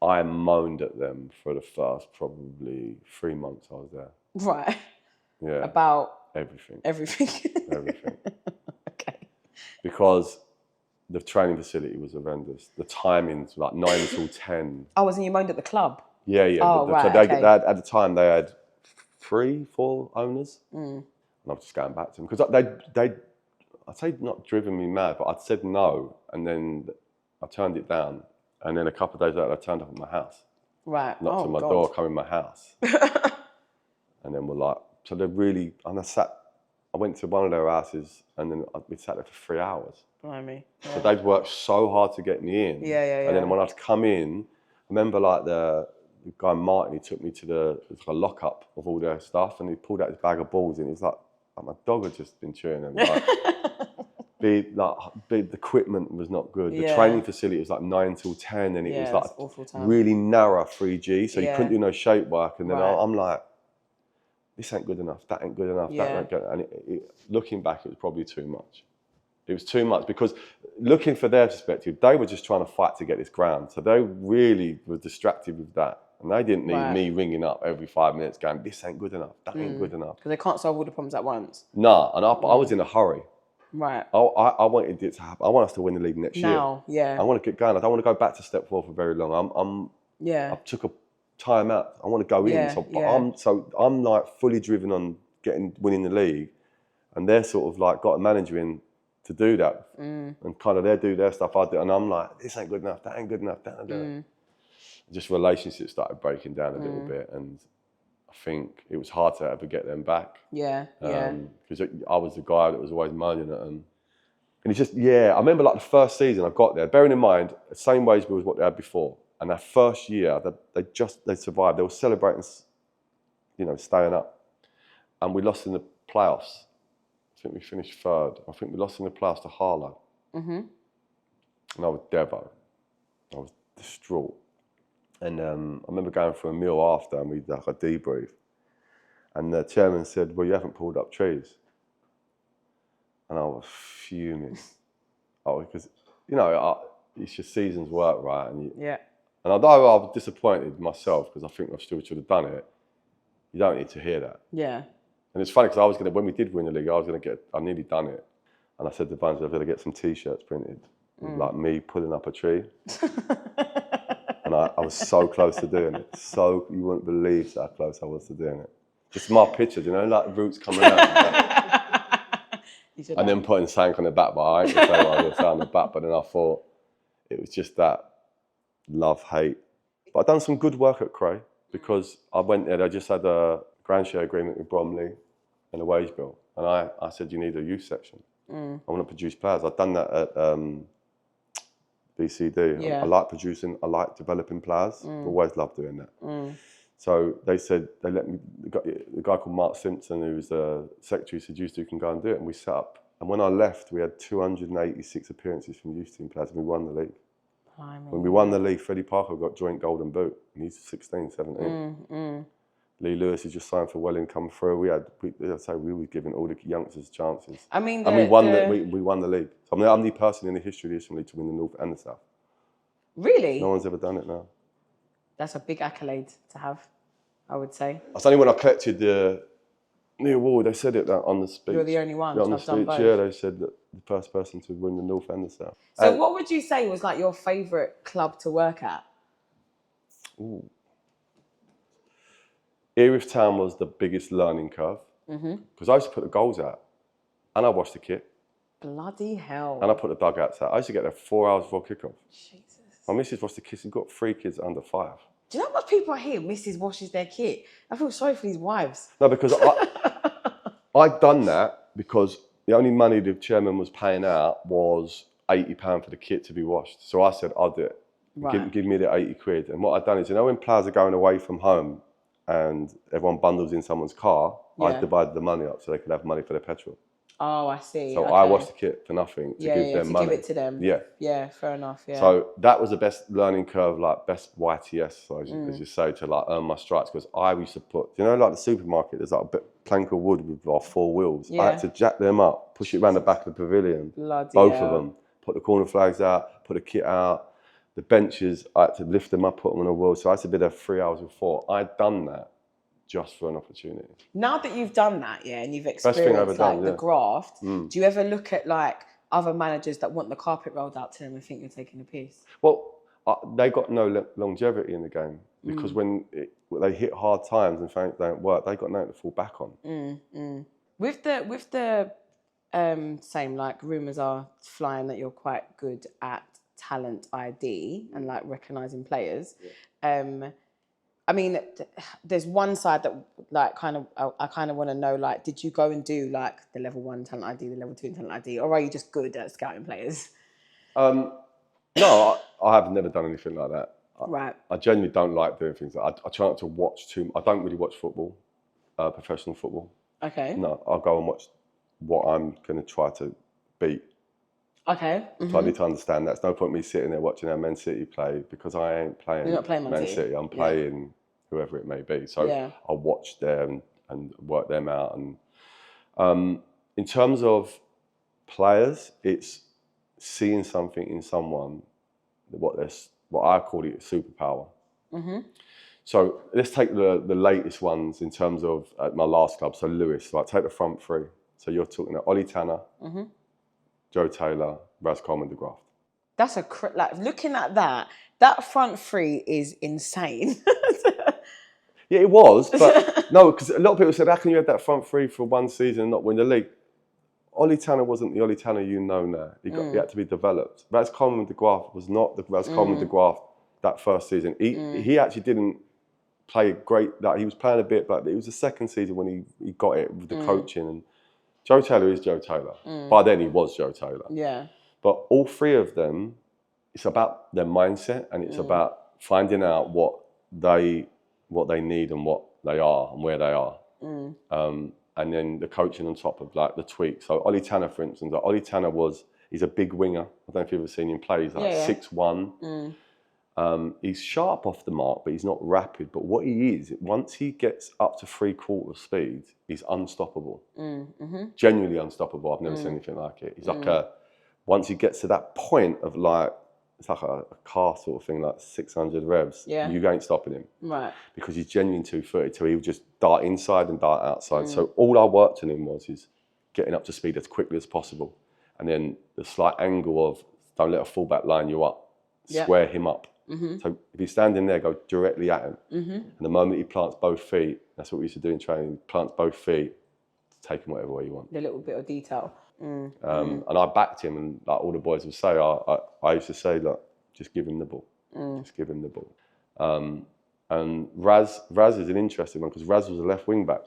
Speaker 1: I moaned at them for the first probably 3 months I was there. Right. Yeah. About everything. Everything. Okay. Because the training facility was horrendous. The timings, like 9 till 10. Oh, wasn't you moaned at the club? Yeah. Oh, right. So they had, at the time, they had 3, 4 owners. And I'm just going back to them. Because I'd say not driven me mad, but I'd said no. And then I turned it down. And then a couple of days later, I turned up at my house. Right. Knocked on my door, come in my house. And then we're like, so they're really, and I went to one of their houses and then we sat there for 3 hours. Blimey. Yeah. So they'd worked so hard to get me in. Yeah. And then when I'd come in, I remember like the guy Martin, he took me to a lockup of all their stuff and he pulled out his bag of balls and it was like my dog had just been chewing them. Like, the equipment was not good. The
Speaker 2: Yeah.
Speaker 1: training facility was like 9 till 10, and it was like
Speaker 2: awful time.
Speaker 1: really narrow 3G, so you couldn't do no shape work. And then
Speaker 2: Right.
Speaker 1: I'm like, this ain't good enough. That ain't good enough. That ain't good. And looking back, it was probably too much. It was too much because looking for their perspective, they were just trying to fight to get this ground. So they really were distracted with that. And they didn't need me ringing up every 5 minutes going, this ain't good enough. That ain't good enough.
Speaker 2: Because they can't solve all the problems at once.
Speaker 1: Nah, and I was in a hurry.
Speaker 2: Right.
Speaker 1: I wanted it to happen. I want us to win the league next year.
Speaker 2: Yeah.
Speaker 1: I want to get going. I don't want to go back to step 4 for very long. I took a time out. I want to go in. I'm like fully driven on winning the league, and they're sort of like got a manager in to do that, and kind of they do their stuff. I do, and I'm like, this ain't good enough. That ain't good enough. That ain't good enough. Just relationships started breaking down a little bit, and I think it was hard to ever get them back.
Speaker 2: Yeah.
Speaker 1: Because I was the guy that was always moaning at them. And it's just, I remember like the first season I got there, bearing in mind, the same wage bill as what they had before. And that first year, they survived. They were celebrating, staying up. And we lost in the playoffs. I think we finished 3rd. I think we lost in the playoffs to Harlow. And I was devo. I was distraught. And I remember going for a meal after, and we had like a debrief. And the chairman said, well, you haven't pulled up trees. And I was fuming. Because, it's your season's work, right? And although I was disappointed myself, because I think I still should have done it, you don't need to hear that.
Speaker 2: Yeah.
Speaker 1: And it's funny, because when we did win the league, I nearly done it. And I said to Bunch, I've got to get some T-shirts printed, with like me pulling up a tree. And I was so close to doing it. So, you wouldn't believe how close I was to doing it. Just my picture, like roots coming out. And then putting Sank on the back, but I ain't going to say what I was going to say on the back, but then I thought it was just that love, hate. But I've done some good work at Cray, because I went there, they just had a grand share agreement with Bromley and a wage bill. And I said, you need a youth section. I want to produce players. I've done that at BCD. I like producing, I like developing players. I've always loved doing that. So they said, they let me, the guy called Mark Simpson, who was the secretary, said, you two can go and do it. And we set up. And when I left, we had 286 appearances from youth team players, and we won the league. When we won the league, Freddie Parker got joint golden boot, and he's 16, 17. Lee Lewis has just signed for Welling, come through. We were giving all the youngsters chances. And we won the league. So I'm the only person in the history of the Eastern League to win the North and the South.
Speaker 2: Really?
Speaker 1: No one's ever done it now.
Speaker 2: That's a big accolade to have, I would say.
Speaker 1: That's only when I collected the award, they said it on the speech.
Speaker 2: You're the only one
Speaker 1: on the
Speaker 2: to have done both.
Speaker 1: Yeah, they said that the first person to win the North and the South.
Speaker 2: So what would you say was like your favourite club to work at?
Speaker 1: Erith Town was the biggest learning curve, because I used to put the goals out, and I washed the kit.
Speaker 2: Bloody hell.
Speaker 1: And I put the dugouts out. I used to get there 4 hours before kickoff.
Speaker 2: Jesus.
Speaker 1: My missus washed the kit. We've got 3 kids under 5.
Speaker 2: Do you know how much people I hear missus washes their kit? I feel sorry for these wives.
Speaker 1: No, because I'd done that because the only money the chairman was paying out was £80 for the kit to be washed. So I said, I'll do it. Right. Give me the 80 quid. And what I'd done is, when players are going away from home and everyone bundles in someone's car, I divided the money up so they could have money for their petrol.
Speaker 2: Oh, I see.
Speaker 1: So I washed the kit for nothing to give them money.
Speaker 2: Give it to them.
Speaker 1: Yeah.
Speaker 2: Yeah, fair enough. Yeah.
Speaker 1: So that was the best learning curve, like best YTS, so as you say, to like earn my stripes. Because I used to put, like the supermarket, there's like a plank of wood with like 4 wheels. Yeah. I had to jack them up, push it around the back of the pavilion. Bloody both of them. Put the corner flags out, put the kit out. The benches, I had to lift them up, put them on a wheel. So I had to be there 3 hours before. I'd done that just for an opportunity. Now
Speaker 2: that you've done that, and you've experienced the graft, do you ever look at like other managers that want the carpet rolled out to them and think you're taking a piece?
Speaker 1: Well, they got no longevity in the game, because when they hit hard times and things don't work, they got nothing to fall back on.
Speaker 2: With the same, like rumours are flying that you're quite good at talent ID and like recognising players. I mean, there's one side that like I kind of want to know, like, did you go and do like the level 1 talent ID, the level 2 talent ID, or are you just good at scouting players?
Speaker 1: No, I have never done anything like that.
Speaker 2: Right.
Speaker 1: I genuinely don't like doing things like I try not to watch too. I don't really watch football, professional football.
Speaker 2: Okay.
Speaker 1: No, I'll go and watch what I'm going to try to beat.
Speaker 2: Okay.
Speaker 1: So I need to understand that's no point me sitting there watching our Man City play because I ain't playing,
Speaker 2: You're not playing Man
Speaker 1: Man
Speaker 2: City.
Speaker 1: City. I'm playing whoever it may be. So
Speaker 2: Yeah.
Speaker 1: I'll watch them and work them out. And in terms of players, it's seeing something in someone, what I call it a superpower. So let's take the latest ones in terms of at my last club. So Lewes, so I take the front three. So you're talking about Ollie Tanner, Joe Taylor, Raz Coleman, de Graaf.
Speaker 2: That's like looking at that front three is insane.
Speaker 1: Yeah, it was, but no, because a lot of people said, how can you have that front three for one season and not win the league? Ollie Tanner wasn't the Ollie Tanner you know now. He had to be developed. Raz Coleman de Graaf was not the Raz Coleman de Graaf that first season. He actually didn't play great. Like, he was playing a bit, but it was the second season when he got it with the coaching. And Joe Taylor is Joe Taylor. By then he was Joe Taylor.
Speaker 2: Yeah.
Speaker 1: But all three of them, it's about their mindset and it's about finding out what they need and what they are and where they are. And then the coaching on top of like the tweaks. So Ollie Tanner, for instance, like Ollie Tanner he's a big winger. I don't know if you've ever seen him play. He's like 6'1". He's sharp off the mark, but he's not rapid. But what he is, once he gets up to 3/4 speed, he's unstoppable. Genuinely unstoppable. I've never seen anything like it. He's like once he gets to that point of like, it's like a car sort of thing, like 600 revs.
Speaker 2: Yeah.
Speaker 1: You ain't stopping him.
Speaker 2: Right.
Speaker 1: Because he's genuinely 230, so he would just dart inside and dart outside. So all I worked on him is getting up to speed as quickly as possible. And then the slight angle of don't let a fullback line you up, square him up. So if he's standing there, go directly at him. And the moment he plants both feet, that's what we used to do in training, plants both feet, take him whatever way you want.
Speaker 2: The little bit of detail.
Speaker 1: And I backed him, and like all the boys would say, I used to say, look, just give him the ball. Just give him the ball. And Raz is an interesting one because Raz was a left wing back,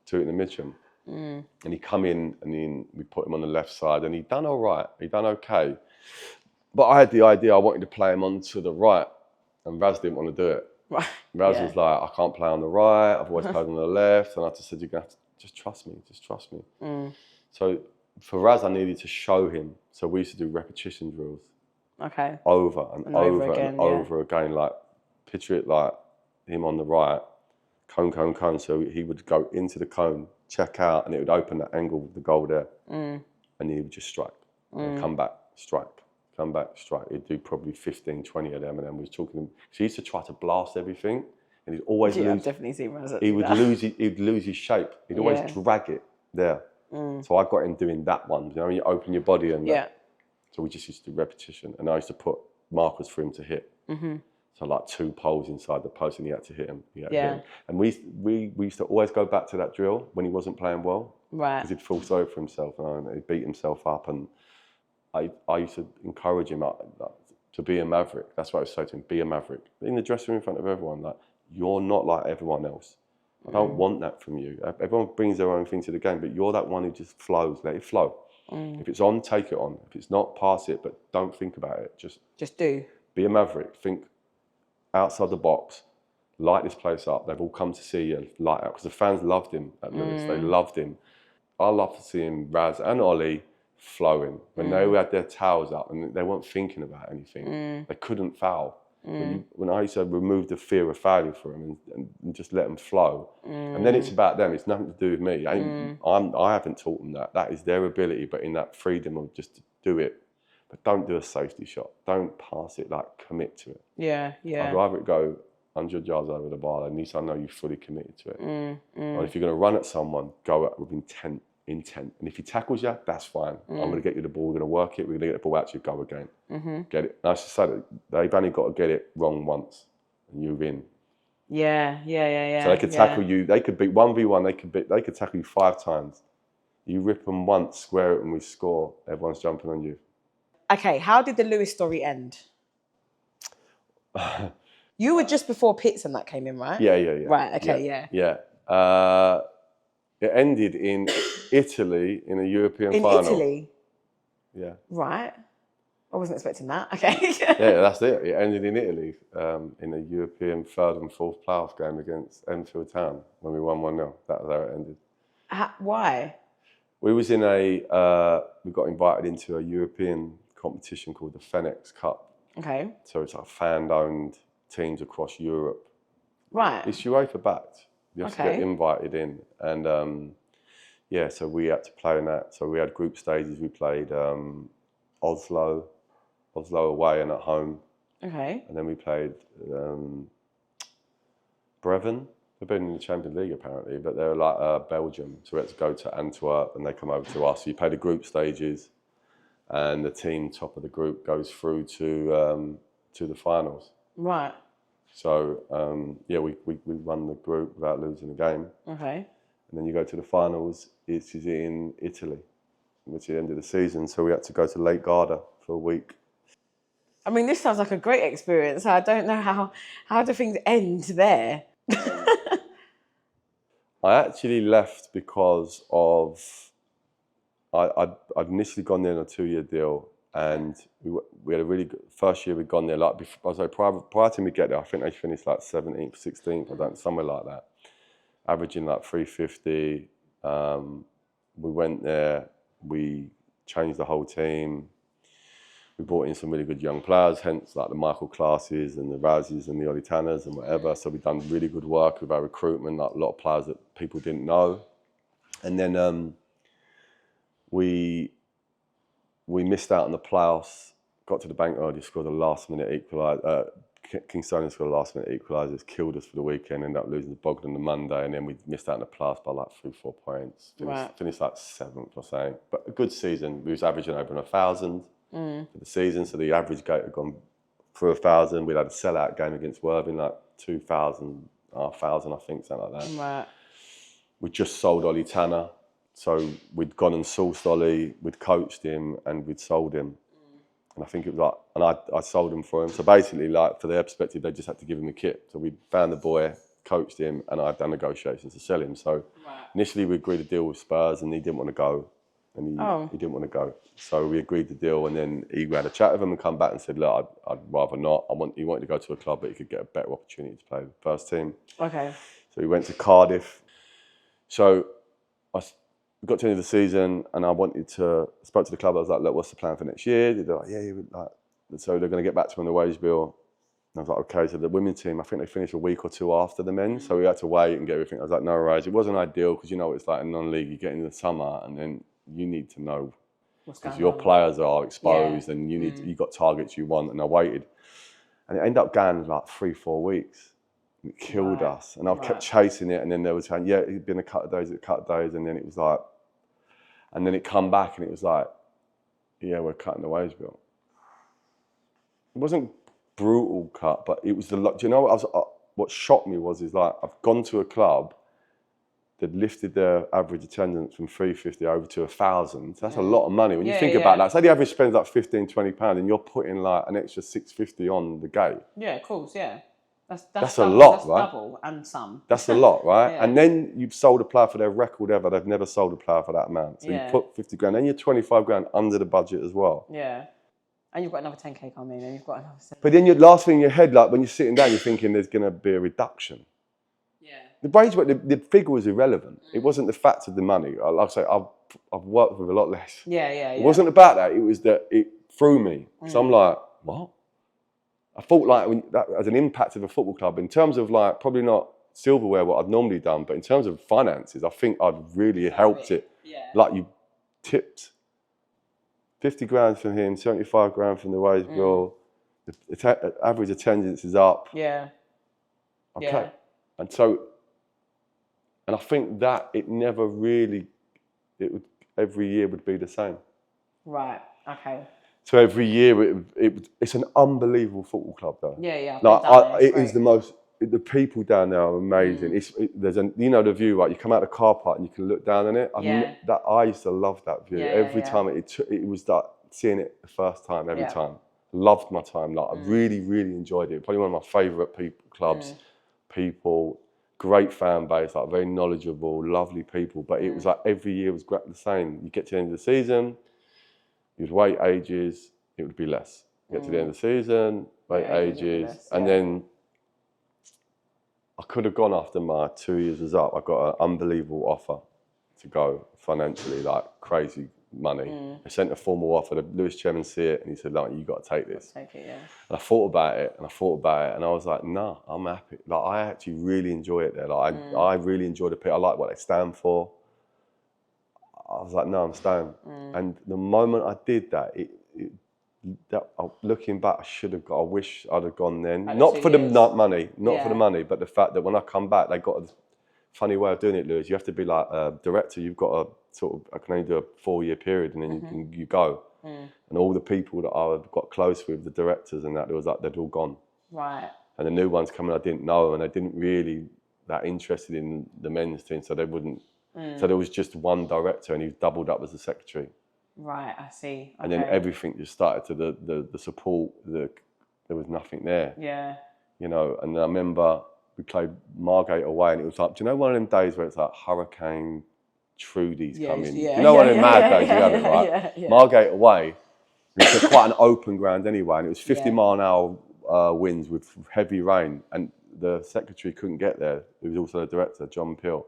Speaker 1: two in the Mitcham. And he come in and then we put him on the left side and he done all right. He done okay. But I had the idea I wanted to play him onto the right and Raz didn't want to do it.
Speaker 2: Right.
Speaker 1: Raz was like, I can't play on the right. I've always played on the left. And I just said, you're going to have to just trust me. Just trust me. So for Raz, I needed to show him. So we used to do repetition drills.
Speaker 2: Okay.
Speaker 1: Over and over again. Like, picture it like him on the right, cone. So he would go into the cone, check out, and it would open that angle with the goal there. And he would just strike. And come back, strike. Come back, strike. He'd do probably 15, 20 of them. And then we was talking, he used to try to blast everything. And he'd always lose.
Speaker 2: I've definitely seen Raz.
Speaker 1: He'd lose his shape. He'd always drag it there. So I got him doing that one. You know, you open your body and so we just used to do repetition. And I used to put markers for him to hit. So like 2 poles inside the post and he had to hit him. Hit him. And we used to always go back to that drill when he wasn't playing well.
Speaker 2: Right.
Speaker 1: Because he'd feel sorry for himself and he'd beat himself up. And I used to encourage him to be a maverick. That's what I would say to him, be a maverick. In the dressing room in front of everyone, like, you're not like everyone else. I don't want that from you. Everyone brings their own thing to the game, but you're that one who just flows. Let it flow. If it's on, take it on. If it's not, pass it, but don't think about it. Just
Speaker 2: do.
Speaker 1: Be a maverick. Think outside the box. Light this place up. They've all come to see you. Light up. Because the fans loved him at Lewes. They loved him. I loved seeing Raz and Ollie flowing. When they had their towels up and they weren't thinking about anything. They couldn't foul. When I used to remove the fear of fouling for them and just let them flow. And then it's about them. It's nothing to do with me. I haven't taught them that. That is their ability, but in that freedom of just to do it. But don't do a safety shot. Don't pass it, like commit to it.
Speaker 2: Yeah.
Speaker 1: I'd rather it go 100 yards over the bar. At least I know you're fully committed to it. Or if you're going to run at someone, go at with intent. And if he tackles you, that's fine. I'm going to get you the ball. We're going to work it. We're going to get the ball out to you. Go again. Get it. And I should say that they've only got to get it wrong once, and you're in.
Speaker 2: Yeah.
Speaker 1: So they could tackle you. They could beat 1v1. They could tackle you 5 times. You rip them once, square it, and we score. Everyone's jumping on you.
Speaker 2: Okay, how did the Lewes story end? You were just before Pitts and that came in, right?
Speaker 1: Yeah.
Speaker 2: Right. Okay.
Speaker 1: Yeah. It ended in Italy in a European final.
Speaker 2: In Italy?
Speaker 1: Yeah.
Speaker 2: Right. I wasn't expecting that. Okay.
Speaker 1: Yeah, that's it. It ended in Italy in a European 3rd and 4th playoff game against Enfield Town when we won 1-0. That was how it ended.
Speaker 2: Why?
Speaker 1: We was in we got invited into a European competition called the Phoenix Cup.
Speaker 2: Okay.
Speaker 1: So it's like fan-owned teams across Europe.
Speaker 2: Right.
Speaker 1: It's UEFA backed. You have to get
Speaker 2: Okay.
Speaker 1: invited in. And so we had to play in that. So we had group stages. We played Oslo away and at home.
Speaker 2: Okay.
Speaker 1: And then we played Brevin. They've been in the Champions League apparently, but they're like Belgium. So we had to go to Antwerp and they come over to us. So you play the group stages and the team top of the group goes through to the finals.
Speaker 2: Right.
Speaker 1: So we won the group without losing a game.
Speaker 2: Okay.
Speaker 1: And then you go to the finals, which is in Italy, which is the end of the season. So we had to go to Lake Garda for a week.
Speaker 2: I mean, this sounds like a great experience. I don't know how do things end there?
Speaker 1: I actually left because of I'd initially gone there on a 2-year deal, and we had a really good first year. We'd gone there like before, so prior to me get there, I think they finished like 17th, 16th, somewhere like that, averaging like 350. We went there, we changed the whole team. We brought in some really good young players, hence like the Michael Classes and the Razzies and the Olitanas and whatever. So we've done really good work with our recruitment, like a lot of players that people didn't know. And then we missed out on the playoffs, got to the bank early, scored a last-minute equaliser. Kingstonian scored a last-minute equaliser, it's killed us for the weekend, ended up losing to Bogdan the Monday, and then we missed out on the playoffs by like 3-4 points. Finished like 7th or something. But a good season. We was averaging over 1,000. For the season, so the average gate had gone through 1,000. We'd had a sellout game against Worthing, like 2,000, 1,000, I think, something like that.
Speaker 2: Right.
Speaker 1: We just sold Ollie Tanner, so we'd gone and sourced Ollie, we'd coached him, and we'd sold him. And I think it was like, and I sold him for him. So basically, like for their perspective, they just had to give him the kit. So we found the boy, coached him, and I'd done negotiations to sell him. So initially, we agreed a deal with Spurs, and he didn't want to go. And he didn't want to go. So we agreed the deal, and then he had a chat with him and come back and said, look, I'd rather not. He wanted to go to a club, but he could get a better opportunity to play the first team.
Speaker 2: Okay.
Speaker 1: So he went to Cardiff. So we got to the end of the season, and I spoke to the club. I was like, look, what's the plan for next year? They're like, so they're going to get back to me on the wage bill. And I was like, okay. So the women's team, I think they finished a week or two after the men. So we had to wait and get everything. I was like, no worries. It wasn't ideal because you know what it's like in non-league. You get into the summer and then you need to know because your players are exposed and you got targets you want. And I waited, and it ended up going like 3-4 weeks. It killed us, and I kept chasing it. And then there was it'd been a couple of days, and then it was like, and then it come back, and it was like, we're cutting the wage bill. It wasn't brutal cut, but it was do you know what shocked me is like I've gone to a club. They'd lifted their average attendance from 350 over to 1,000. So that's a lot of money. When you think about that, say the average spends like £15, £20 and you're putting like an extra £650 on the gate.
Speaker 2: Yeah, of course, yeah. That's
Speaker 1: a lot,
Speaker 2: that's
Speaker 1: right?
Speaker 2: Double and some.
Speaker 1: That's a lot, right? And then you've sold a player for their record ever. They've never sold a player for that amount. So you put 50 grand, then you're 25 grand under the budget as well.
Speaker 2: Yeah. And you've got another 10k coming in, and you've got another 7.
Speaker 1: But then your last thing in your head, like when you're sitting down, you're thinking there's going to be a reduction. The wage, the figure was irrelevant. It wasn't the fact of the money. Like I say, I've worked with a lot less. It wasn't about that. It was that it threw me. So I'm like, what? I thought like that as an impact of a football club in terms of like probably not silverware what I'd normally done, but in terms of finances, I think I'd really helped it. Like you tipped 50 grand from him, 75 grand from the wage bill. The average attendance is up. Okay. And so. And I think that it never really, every year would be the same. Right, okay. So every year, it's an unbelievable football club though. Like it is the most, the people down there are amazing. There's the view, right? You come out of the car park and you can look down on it. I used to love that view. Every time it was like seeing it the first time, every time. Loved my time. Like I really, really enjoyed it. Probably one of my favourite clubs, people. Great fan base, like very knowledgeable, lovely people. But it was like every year was the same. You get to the end of the season, you'd wait ages, it would be less. You get to the end of the season, wait ages, and then I could have gone after my 2 years was up. I got an unbelievable offer to go financially, like crazy money. They sent a formal offer. The Lewes chairman see it, and he said, "Like, you got to take this."
Speaker 2: Take it, yeah.
Speaker 1: And I thought about it, and I was like, "Nah, I'm happy." Like, I actually really enjoy it there. Like, I really enjoy the pitch. I like what they stand for. I was like, "No, I'm staying." And the moment I did that, looking back, I wish I'd have gone then. Not for the money, for the money, but the fact that when I come back, they got a funny way of doing it, Lewis. You have to be like a director. You've got a sort of, I can only do a 4-year period, and then you go. And all the people that I got close with, the directors and that, it was like they'd all gone.
Speaker 2: Right.
Speaker 1: And the new ones coming, I didn't know, and they didn't really that interested in the men's team, so they wouldn't. So there was just one director, and he doubled up as the secretary.
Speaker 2: Right, I see. Okay.
Speaker 1: And then everything just started to the support. There was nothing there.
Speaker 2: Yeah.
Speaker 1: You know, and I remember we played Margate away, and it was like, do you know one of them days where it's like Hurricane Trudy's coming?
Speaker 2: Yeah,
Speaker 1: you know one of them mad days you have it, right?
Speaker 2: Yeah.
Speaker 1: Margate away, it's quite an open ground anyway, and it was 50 mile an hour winds with heavy rain, and the secretary couldn't get there. He was also the director, John Peel,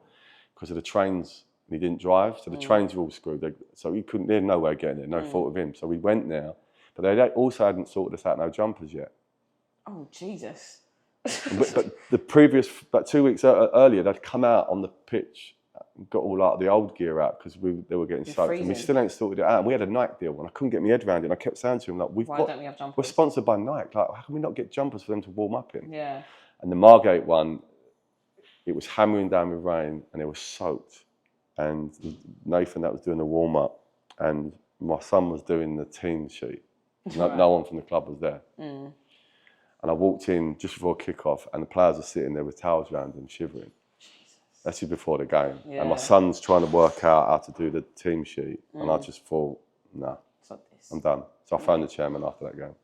Speaker 1: because of the trains. He didn't drive, so the trains were all screwed. So he couldn't. They had no way of getting there. No fault of him. So we went there, but they also hadn't sorted us out no jumpers yet.
Speaker 2: Oh Jesus!
Speaker 1: but the previous, about 2 weeks earlier, they'd come out on the pitch, got all like the old gear out because they were getting soaked, and we still ain't sorted it out. And we had a Nike deal, and I couldn't get my head around it. And I kept saying to him, like,
Speaker 2: Why don't we have jumpers?
Speaker 1: We're sponsored by Nike. Like, how can we not get jumpers for them to warm up in?
Speaker 2: Yeah.
Speaker 1: And the Margate one, it was hammering down with rain, and it was soaked. And Nathan, that was doing the warm up, and my son was doing the team sheet. No one from the club was there. And I walked in just before kick-off, and the players were sitting there with towels around them, shivering. Jesus. That's just before the game. Yeah. And my son's trying to work out how to do the team sheet, and I just thought, nah, I'm done. So I phoned the chairman after that game.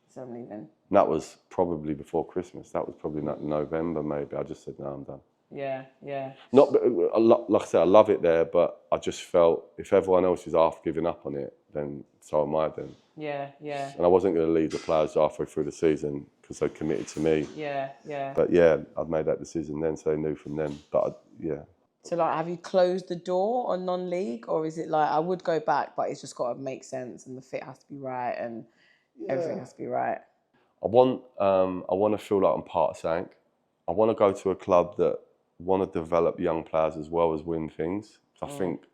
Speaker 2: So I'm leaving. And
Speaker 1: that was probably before Christmas. That was probably November, maybe. I just said, no, I'm done.
Speaker 2: Yeah, yeah.
Speaker 1: Not like I said, I love it there, but I just felt if everyone else is half giving up on it, then so am I. Then.
Speaker 2: Yeah, yeah.
Speaker 1: And I wasn't going to leave the players halfway through the season because they committed to me.
Speaker 2: Yeah, yeah.
Speaker 1: But yeah, I'd made that decision then, so they knew from then. But yeah.
Speaker 2: So like, have you closed the door on non-league, or is it like I would go back, but it's just got to make sense and the fit has to be right and everything has to be right?
Speaker 1: I want to feel like I'm part of something. I want to go to a club that want to develop young players as well as win things. I think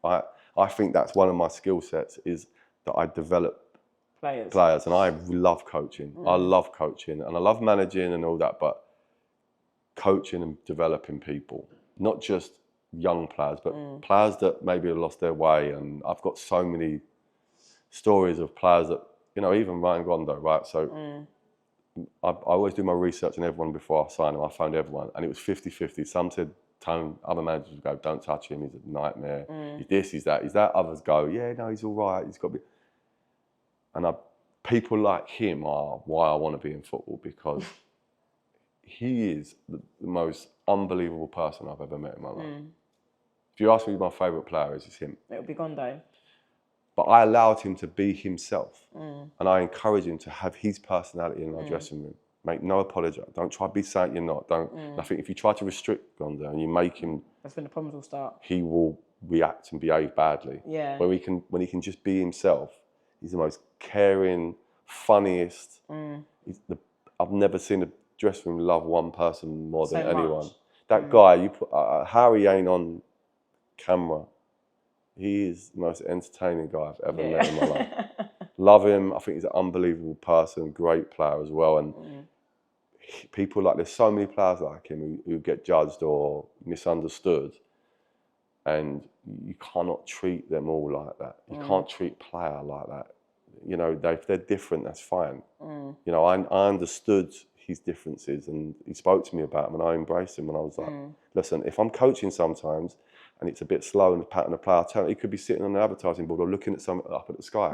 Speaker 1: that's one of my skill sets is that I develop players, and I love coaching. I love coaching, and I love managing and all that, but coaching and developing people, not just young players, but players that maybe have lost their way. And I've got so many stories of players that, you know, even Ryan Gondo, right? So I always do my research on everyone before I sign them. I phoned everyone, and it was 50-50. Some said, other managers would go, don't touch him, he's a nightmare. He's this, he's that, he's that. Others go, yeah, no, he's all right, he's got to be. And people like him are why I want to be in football, because he is the most unbelievable person I've ever met in my life. If you ask me who my favourite player is, it's him.
Speaker 2: It'll be Gondo.
Speaker 1: But I allowed him to be himself, and I encourage him to have his personality in our dressing room. Make no apology. Don't try to be something you're not. I think if you try to restrict Gondo and you make him, that's when the problems will start. He will react and behave badly. Yeah. When he can just be himself, he's the most caring, funniest. I've never seen a dressing room love one person more than anyone. That guy, you put Harry ain't on camera. He is the most entertaining guy I've ever met in my life. Love him. I think he's an unbelievable person, great player as well. And people like, there's so many players like him who get judged or misunderstood. And you cannot treat them all like that. You can't treat player like that. You know, if they're different, that's fine. You know, I understood his differences, and he spoke to me about them, and I embraced him. And I was like, listen, if I'm coaching sometimes, and it's a bit slow and patting the player, he could be sitting on an advertising board or looking at something up at the sky.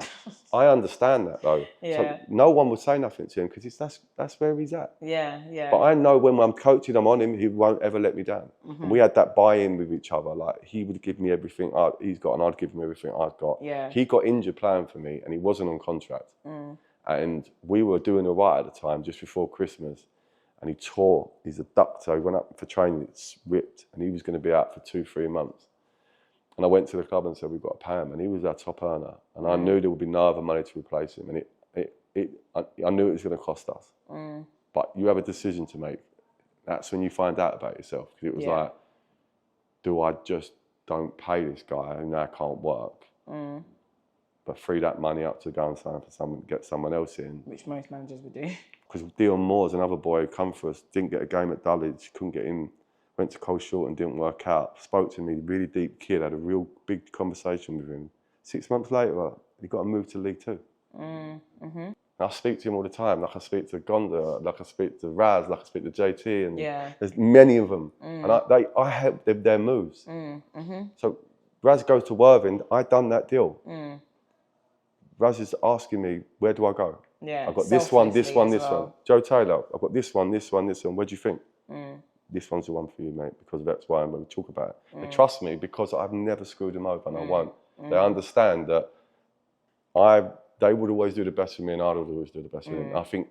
Speaker 1: I understand that though. Yeah. So no one would say nothing to him because that's where he's at. Yeah, yeah. But I know when I'm coaching, I'm on him, he won't ever let me down. And we had that buy-in with each other. Like, he would give me everything he's got, and I'd give him everything I've got. Yeah. He got injured playing for me, and he wasn't on contract. And we were doing all right at the time, just before Christmas. And he tore his adductor. He went up for training, it's ripped, and he was going to be out for 2-3 months. And I went to the club and said, we've got to pay him. And he was our top earner. And I knew there would be no other money to replace him. And I knew it was going to cost us. But you have a decision to make. That's when you find out about yourself. Because it was like, do I just don't pay this guy who now can't work, but free that money up to go and sign for someone, get someone else in?
Speaker 2: Which most managers would do.
Speaker 1: Because Dion Moore's another boy who come for us, didn't get a game at Dulwich, couldn't get in, went to Cole Short and didn't work out. Spoke to me, really deep kid, had a real big conversation with him. 6 months later, he got a move to League Two. I speak to him all the time, like I speak to Gonda, like I speak to Raz, like I speak to JT, and there's many of them. And I help them their moves. So Raz goes to Worthing, I done that deal. Raz is asking me, where do I go? I've got this one, this one, this one. Joe Taylor, I've got this one, this one, this one. What do you think? This one's the one for you, mate, because of X, Y, and we talk about it. They trust me because I've never screwed them over, and I won't. They understand that they would always do the best for me, and I'd always do the best for them. I think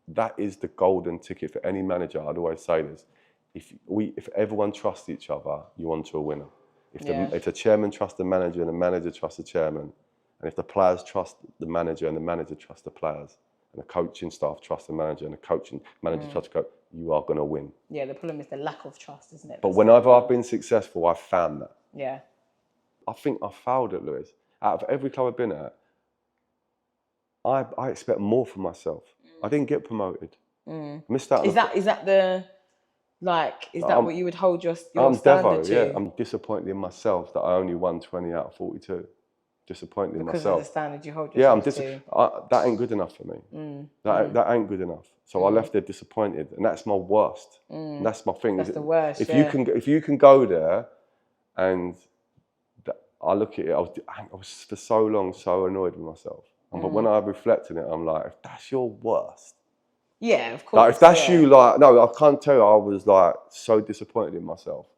Speaker 1: that is the golden ticket for any manager. I'd always say this: if everyone trusts each other, you're onto a winner. If the chairman trusts the manager and the manager trusts the chairman, and if the players trust the manager and the manager trusts the players, and the coaching staff trust the manager and the coaching manager trusts the coach, you are going to win. Yeah, the problem is the lack of trust, isn't it? But whenever I've been successful, I've found that. Yeah. I think I failed at Lewes. Out of every club I've been at, I expect more from myself. I didn't get promoted. Missed out. Is that what you would hold your standard to? Yeah, I'm disappointed in myself that I only won 20 out of 42. Disappointed in myself. Because of the standard you hold yourself to. That ain't good enough for me. That ain't good enough. So I left there disappointed, and that's my worst. And that's my thing. That's the worst. If you can go there, and I look at it, I was for so long so annoyed with myself. But when I reflect on it, I'm like, if that's your worst. Yeah, of course. Like, if that's you, no, I can't tell you, I was like so disappointed in myself.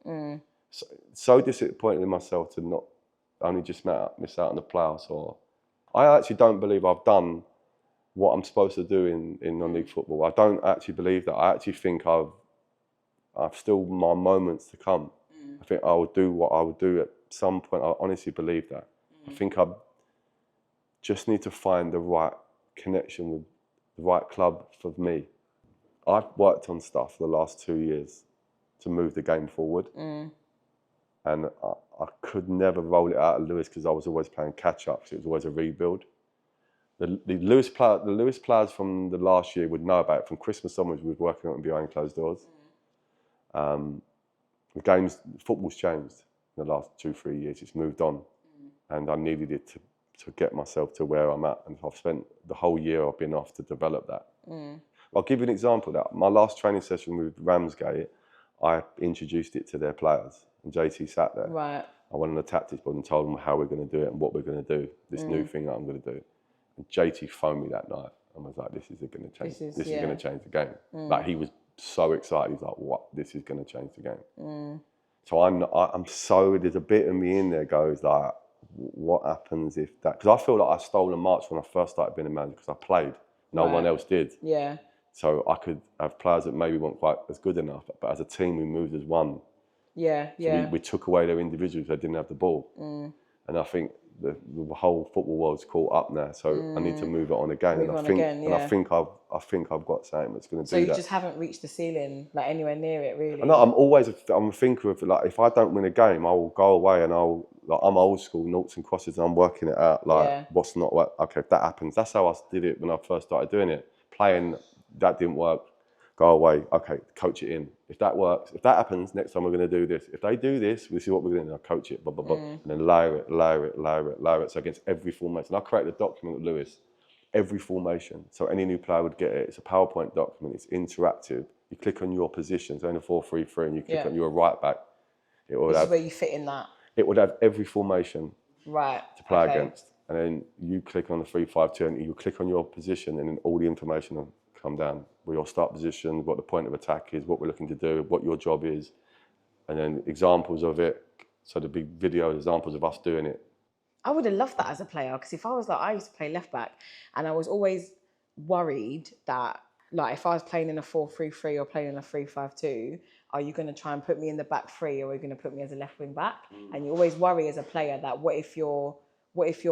Speaker 1: So disappointed in myself to not only just miss out on the playoffs. I actually don't believe I've done what I'm supposed to do in non-league football. I don't actually believe that. I actually think I've still my moments to come. I think I will do what I will do at some point. I honestly believe that. I think I just need to find the right connection with the right club for me. I've worked on stuff the last 2 years to move the game forward. And I could never roll it out at Lewes because I was always playing catch-up. So it was always a rebuild. The Lewes players from the last year would know about it. From Christmas onwards, we were working on it behind closed doors. Football's changed in the last 2-3 years. It's moved on. And I needed it to get myself to where I'm at. And I've spent the whole year I've been off to develop that. I'll give you an example of that. My last training session with Ramsgate, I introduced it to their players. And JT sat there. Right. I went on a tactics board and told them how we're going to do it and what we're going to do. This new thing that I'm going to do. And JT phoned me that night and was like, this is going to change. This is going to change the game. Like, he was so excited. He's like, what? This is going to change the game. So I'm so, there's a bit of me in there goes like, what happens if that? Because I feel like I stole a march when I first started being a manager because I played. No one else did. Yeah. So I could have players that maybe weren't quite as good enough, but as a team we moved as one. Yeah, so we took away their individuals that didn't have the ball. And I think the whole football world's caught up now, so I need to move it on again. I think I've got something that's going to do that. So you just haven't reached the ceiling, like anywhere near it, really. No, I'm a thinker of, like, if I don't win a game, I will go away and I'm old school, noughts and crosses, and I'm working it out. Like, what's not what? Okay, if that happens, that's how I did it when I first started doing it. Playing, that didn't work. Go away. Okay, coach it in. If that works, if that happens, next time we're going to do this. If they do this, we see what we're going to do. I'll coach it, blah, blah, blah. And then layer it. So against every formation. I created a document with Lewes, every formation. So any new player would get it. It's a PowerPoint document. It's interactive. You click on your positions, only 4-3-3, and you click on your right back. This is where you fit in that. It would have every formation to play against. And then you click on the 3-5-2 and you click on your position, and then all the information will come down. Where your start position, what the point of attack is, what we're looking to do, what your job is, and then examples of it. So the big video examples of us doing it. I would have loved that as a player, because if I was like, I used to play left back, and I was always worried that, like, if I was playing in a 4-3-3 or playing in a 3-5-2,
Speaker 2: are you going to try and put me in the back three, or are you going to put me as a left wing back? And you always worry as a player that what if your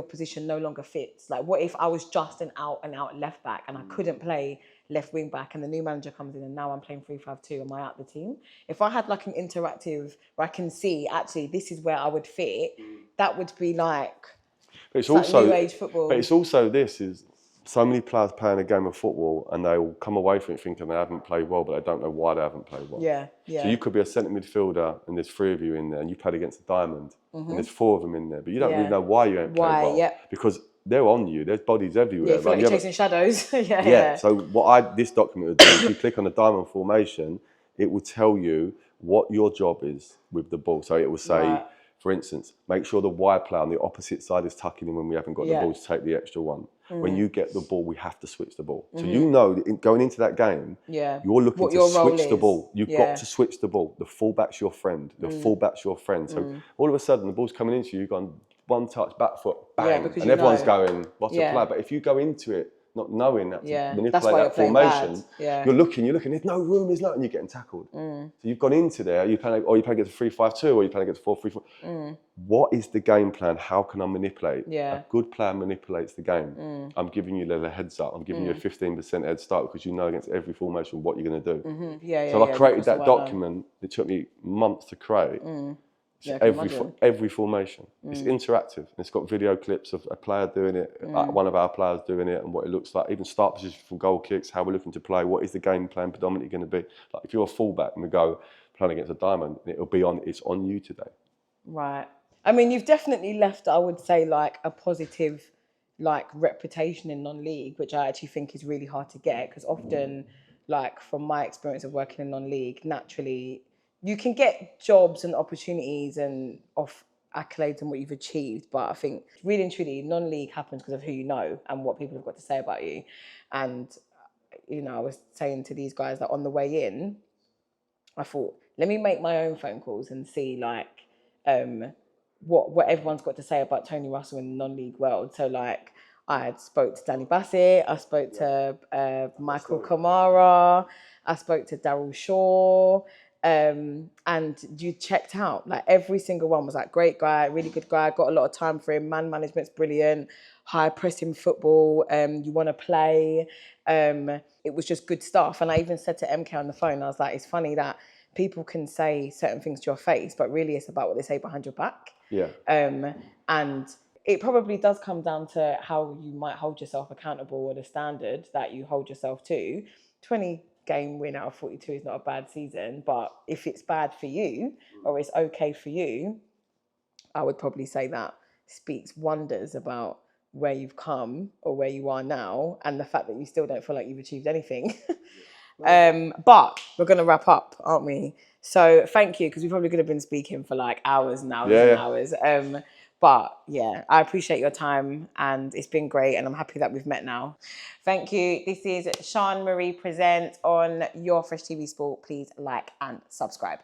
Speaker 2: position no longer fits? Like, what if I was just an out and out left back and I couldn't play left wing back, and the new manager comes in and now I'm playing 3-5-2, am I out the team? If I had like an interactive where I can see actually this is where I would fit, that would be like,
Speaker 1: it's
Speaker 2: like
Speaker 1: also
Speaker 2: new age football.
Speaker 1: But it's also this is so many players playing a game of football and they will come away from it thinking they haven't played well, but they don't know why they haven't played well.
Speaker 2: Yeah.
Speaker 1: So you could be a centre midfielder and there's 3 of you in there, and you played against a diamond and there's 4 of them in there, but you don't really know why you ain't played well. Because they're on you. There's bodies everywhere.
Speaker 2: Yeah, like you're chasing shadows.
Speaker 1: Yeah. So what this document would do is, you click on the diamond formation, it will tell you what your job is with the ball. So it will say, for instance, make sure the wide player on the opposite side is tucking in when we haven't got the ball to take the extra one. When you get the ball, we have to switch the ball. So you know that going into that game, you're looking to switch the ball. You've got to switch the ball. The fullback's your friend. The fullback's your friend. So all of a sudden, the ball's coming into you, you've gone one touch, back foot, bang. And everyone's going, what's a play? But if you go into it not knowing that to manipulate that formation, you're looking, there's no room, and you're getting tackled. So you've gone into there, you're playing against a 3-5-2, or you're playing against a 4-3-4. What is the game plan? How can I manipulate? A good player manipulates the game. I'm giving you a heads up. I'm giving you a 15% head start, because you know against every formation what you're going to do. So I created that document. It took me months to create. Every formation. It's interactive, and it's got video clips of a player doing it, like one of our players doing it, and what it looks like. Even start position from goal kicks, how we're looking to play. What is the game plan predominantly going to be? Like if you're a fullback and we go playing against a diamond, it's on you today. Right.
Speaker 2: I mean, you've definitely left, I would say, like a positive, like reputation in non-league, which I actually think is really hard to get, because often, like from my experience of working in non-league, naturally, you can get jobs and opportunities and accolades and what you've achieved, but I think really and truly non-league happens because of who you know and what people have got to say about you. And I was saying to these guys that on the way in, I thought, let me make my own phone calls and see like what everyone's got to say about Tony Russell in the non-league world. So like I had spoke to Danny Bassett, I spoke to Michael Kamara, I spoke to Daryl Shaw. And you checked out, like every single one was like, great guy, really good guy, got a lot of time for him, man management's brilliant, high pressing football, you want to play, it was just good stuff. And I even said to MK on the phone, I was like, it's funny that people can say certain things to your face, but really it's about what they say behind your back. And it probably does come down to how you might hold yourself accountable, or the standard that you hold yourself to. 20 game win out of 42 is not a bad season, but if it's bad for you or it's okay for you, I would probably say that speaks wonders about where you've come or where you are now, and the fact that you still don't feel like you've achieved anything. But we're going to wrap up, aren't we? So thank you, because we probably could have been speaking for like hours and hours and hours. But yeah, I appreciate your time and it's been great, and I'm happy that we've met now. Thank you. This is Sian Marie Presents on Your Fresh TV Sport. Please like and subscribe.